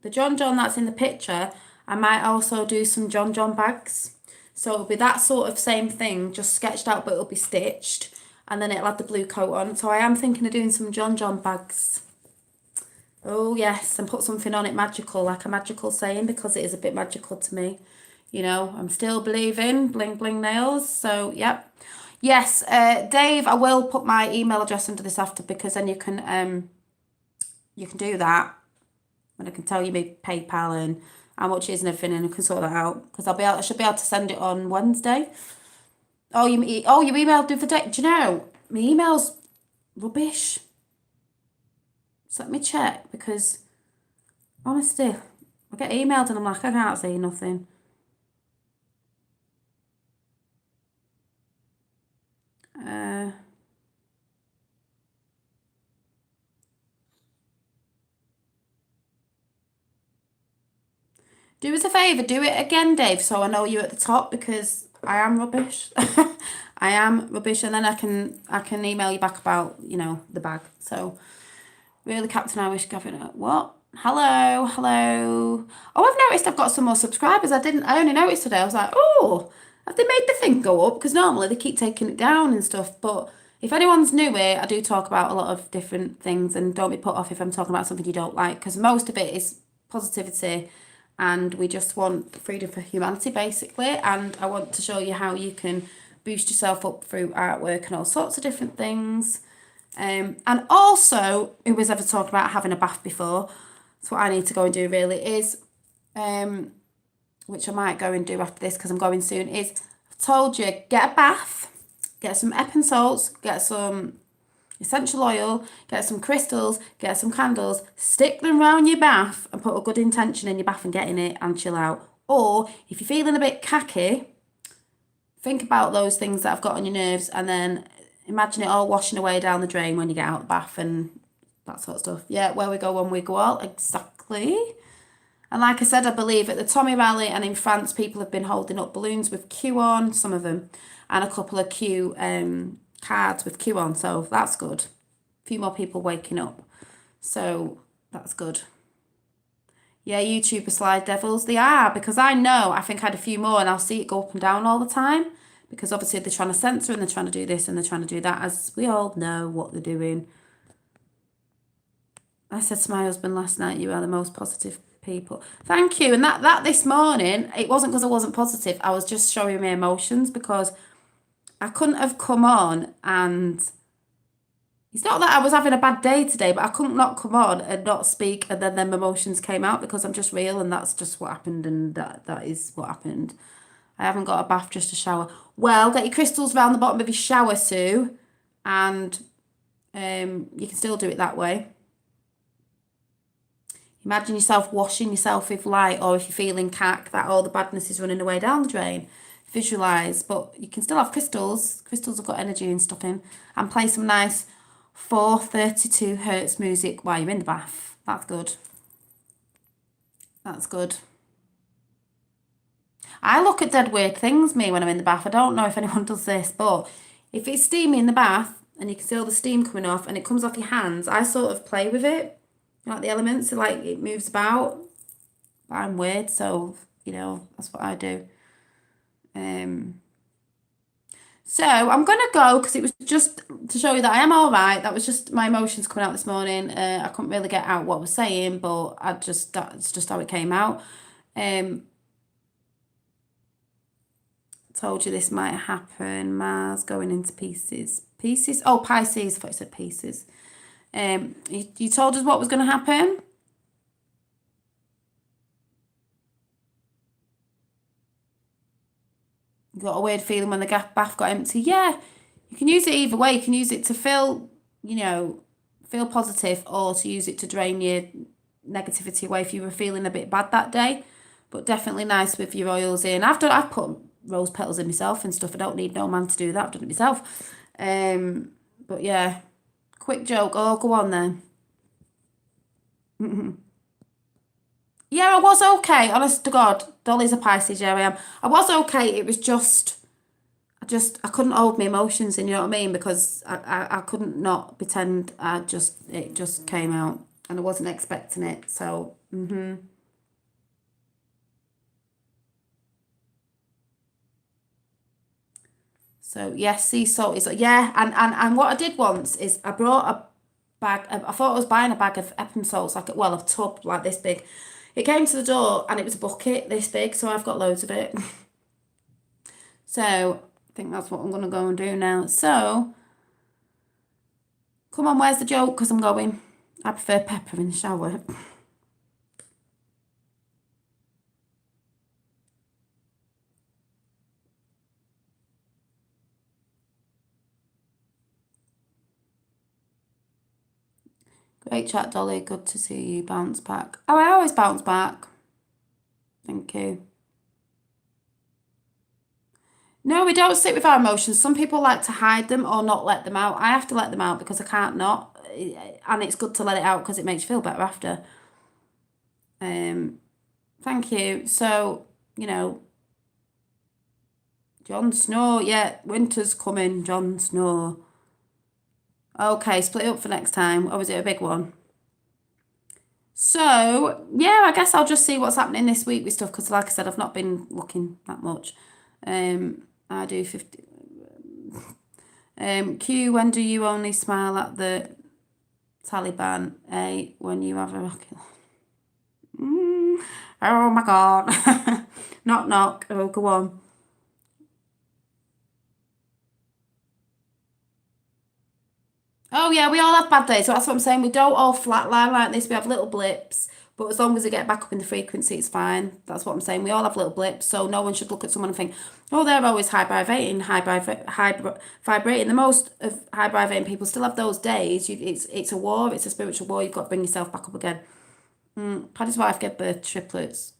that's in the picture. I might also do some John bags. So it'll be that sort of same thing, just sketched out, but it'll be stitched. And then it'll have the blue coat on. So I am thinking of doing some John bags. Oh, yes, and put something on it magical, like a magical saying, because it is a bit magical to me. I'm still believing, bling bling nails. So, yep. Yes, Dave, I will put my email address into this after because then you can do that. And I can tell you my PayPal and how much it is and everything, and I can sort that out because I should be able to send it on Wednesday. Oh, you emailed the other day. Do you know my email's rubbish? So let me check because honestly, I get emailed and I'm like, I can't see nothing. Do us a favour, do it again, Dave, so I know you're at the top because I am rubbish. I am rubbish, and then I can email you back about the bag. So really, Captain Irish Gavin, what? Hello. Oh, I've noticed I've got some more subscribers. I only noticed today. I was like, oh, have they made the thing go up? Because normally they keep taking it down and stuff. But if anyone's new here, I do talk about a lot of different things, and don't be put off if I'm talking about something you don't like, because most of it is positivity, and we just want freedom for humanity, basically. And I want to show you how you can boost yourself up through artwork and all sorts of different things. And also, who was ever talked about having a bath before? That's what I need to go and do, really, is, which I might go and do after this because I'm going soon, is I've told you, get a bath, get some Epsom salts, get some essential oil, get some crystals, get some candles, stick them around your bath and put a good intention in your bath and get in it and chill out. Or if you're feeling a bit cacky, think about those things that I've got on your nerves and then imagine it all washing away down the drain when you get out of the bath and that sort of stuff. Yeah, where we go, one we go out. Exactly. And like I said, I believe at the Tommy Rally and in France, people have been holding up balloons with Q on, some of them, and a couple of Q cards with Q on. So that's good. A few more people waking up. So that's good. Yeah, YouTuber slide devils, they are, because I think I had a few more and I'll see it go up and down all the time because obviously they're trying to censor and they're trying to do this and they're trying to do that, as we all know what they're doing. I said to my husband last night, you are the most positive people. Thank you. And that this morning, it wasn't because I wasn't positive. I was just showing my emotions because I couldn't have come on and it's not that I was having a bad day today, but I couldn't not come on and not speak and then my emotions came out because I'm just real and that's just what happened and that is what happened. I haven't got a bath, just a shower. Well, get your crystals around the bottom of your shower, Sue, and you can still do it that way. Imagine yourself washing yourself with light, or if you're feeling cack, that all the badness is running away down the drain. Visualise, but you can still have crystals. Crystals have got energy and stuff in. And play some nice 432 hertz music while you're in the bath. That's good. That's good. I look at dead weird things, me, when I'm in the bath. I don't know if anyone does this, but if it's steamy in the bath and you can see all the steam coming off and it comes off your hands, I sort of play with it. Like the elements, so like it moves about. I'm weird, so that's what I do. So I'm gonna go because it was just to show you that I am all right. That was just my emotions coming out this morning. I couldn't really get out what I was saying, but that's just how it came out. Told you this might happen. Mars going into pieces. Pieces? Oh, Pisces. I thought you said pieces. You told us what was going to happen. You got a weird feeling when the bath got empty. Yeah, you can use it either way. You can use it to feel, feel positive, or to use it to drain your negativity away if you were feeling a bit bad that day. But definitely nice with your oils in. I've put rose petals in myself and stuff. I don't need no man to do that. I've done it myself. But yeah, quick joke. Oh, go on then. Yeah, I was okay. Honest to God, Dolly's a Pisces. Yeah, I am. I was okay. It was just, I couldn't hold my emotions in. You know what I mean? Because I couldn't not pretend. It just came out, and I wasn't expecting it. So. So yes, sea salt is yeah, and what I did once is I brought a bag. I thought I was buying a bag of Epsom salts, like a tub like this big. It came to the door and it was a bucket this big, so I've got loads of it. So I think that's what I'm gonna go and do now. So come on, where's the joke? Because I'm going. I prefer pepper in the shower. Great chat, Dolly. Good to see you bounce back. Oh, I always bounce back. Thank you. No, we don't sit with our emotions. Some people like to hide them or not let them out. I have to let them out because I can't not. And it's good to let it out because it makes you feel better after. Thank you. So, Jon Snow. Yeah, winter's coming, Jon Snow. Okay, split it up for next time. Or was it a big one? So, yeah, I guess I'll just see what's happening this week with stuff because, like I said, I've not been looking that much. I do 50. Q, when do you only smile at the Taliban? A, when you have a rocket. Oh my God. Knock, knock. Oh, go on. Oh yeah, we all have bad days. So that's what I'm saying. We don't all flatline like this. We have little blips, but as long as we get back up in the frequency, it's fine. That's what I'm saying. We all have little blips, so no one should look at someone and think, "Oh, they're always high vibrating." The most of high vibrating people still have those days. It's a war. It's a spiritual war. You've got to bring yourself back up again. Paddy's wife gave birth to triplets.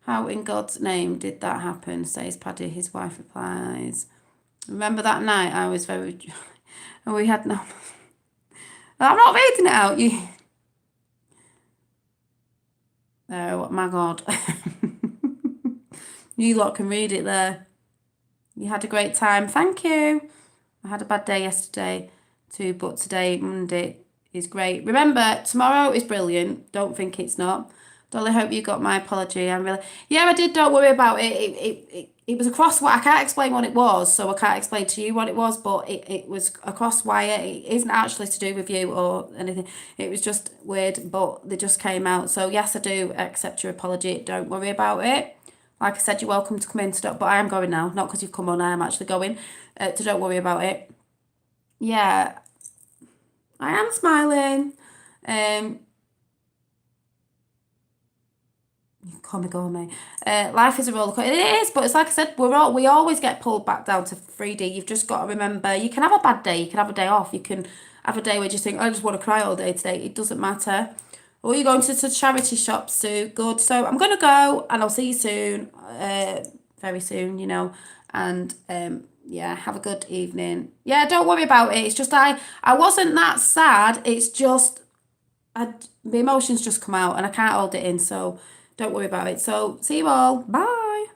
How in God's name did that happen? Says Paddy. His wife replies, "Remember that night? I was very." And we had no. I'm not reading it out. You. Oh my God. You lot can read it there. You had a great time. Thank you. I had a bad day yesterday too, but today, Monday, is great. Remember, tomorrow is brilliant. Don't think it's not. Dolly, hope you got my apology. Yeah, I did. Don't worry about it. It was across what I can't explain what it was, so I can't explain to you what it was, but it was across wire. It isn't actually to do with you or anything. It was just weird, but they just came out. So yes, I do accept your apology. Don't worry about it. Like I said, you're welcome to come in, stop, but I am going now. Not because you've come on, I am actually going. So don't worry about it. Yeah, I am smiling. Call me, go me. Life is a roller coaster. It is, but it's like I said, we always get pulled back down to 3D. You've just got to remember, you can have a bad day, you can have a day off, you can have a day where you just think, I just want to cry all day today. It doesn't matter. Or you're going to charity shops too. Good. So I'm gonna go, and I'll see you soon. Very soon, And yeah, have a good evening. Yeah, don't worry about it. It's just I wasn't that sad. It's just the emotions just come out, and I can't hold it in. So don't worry about it. So see you all. Bye.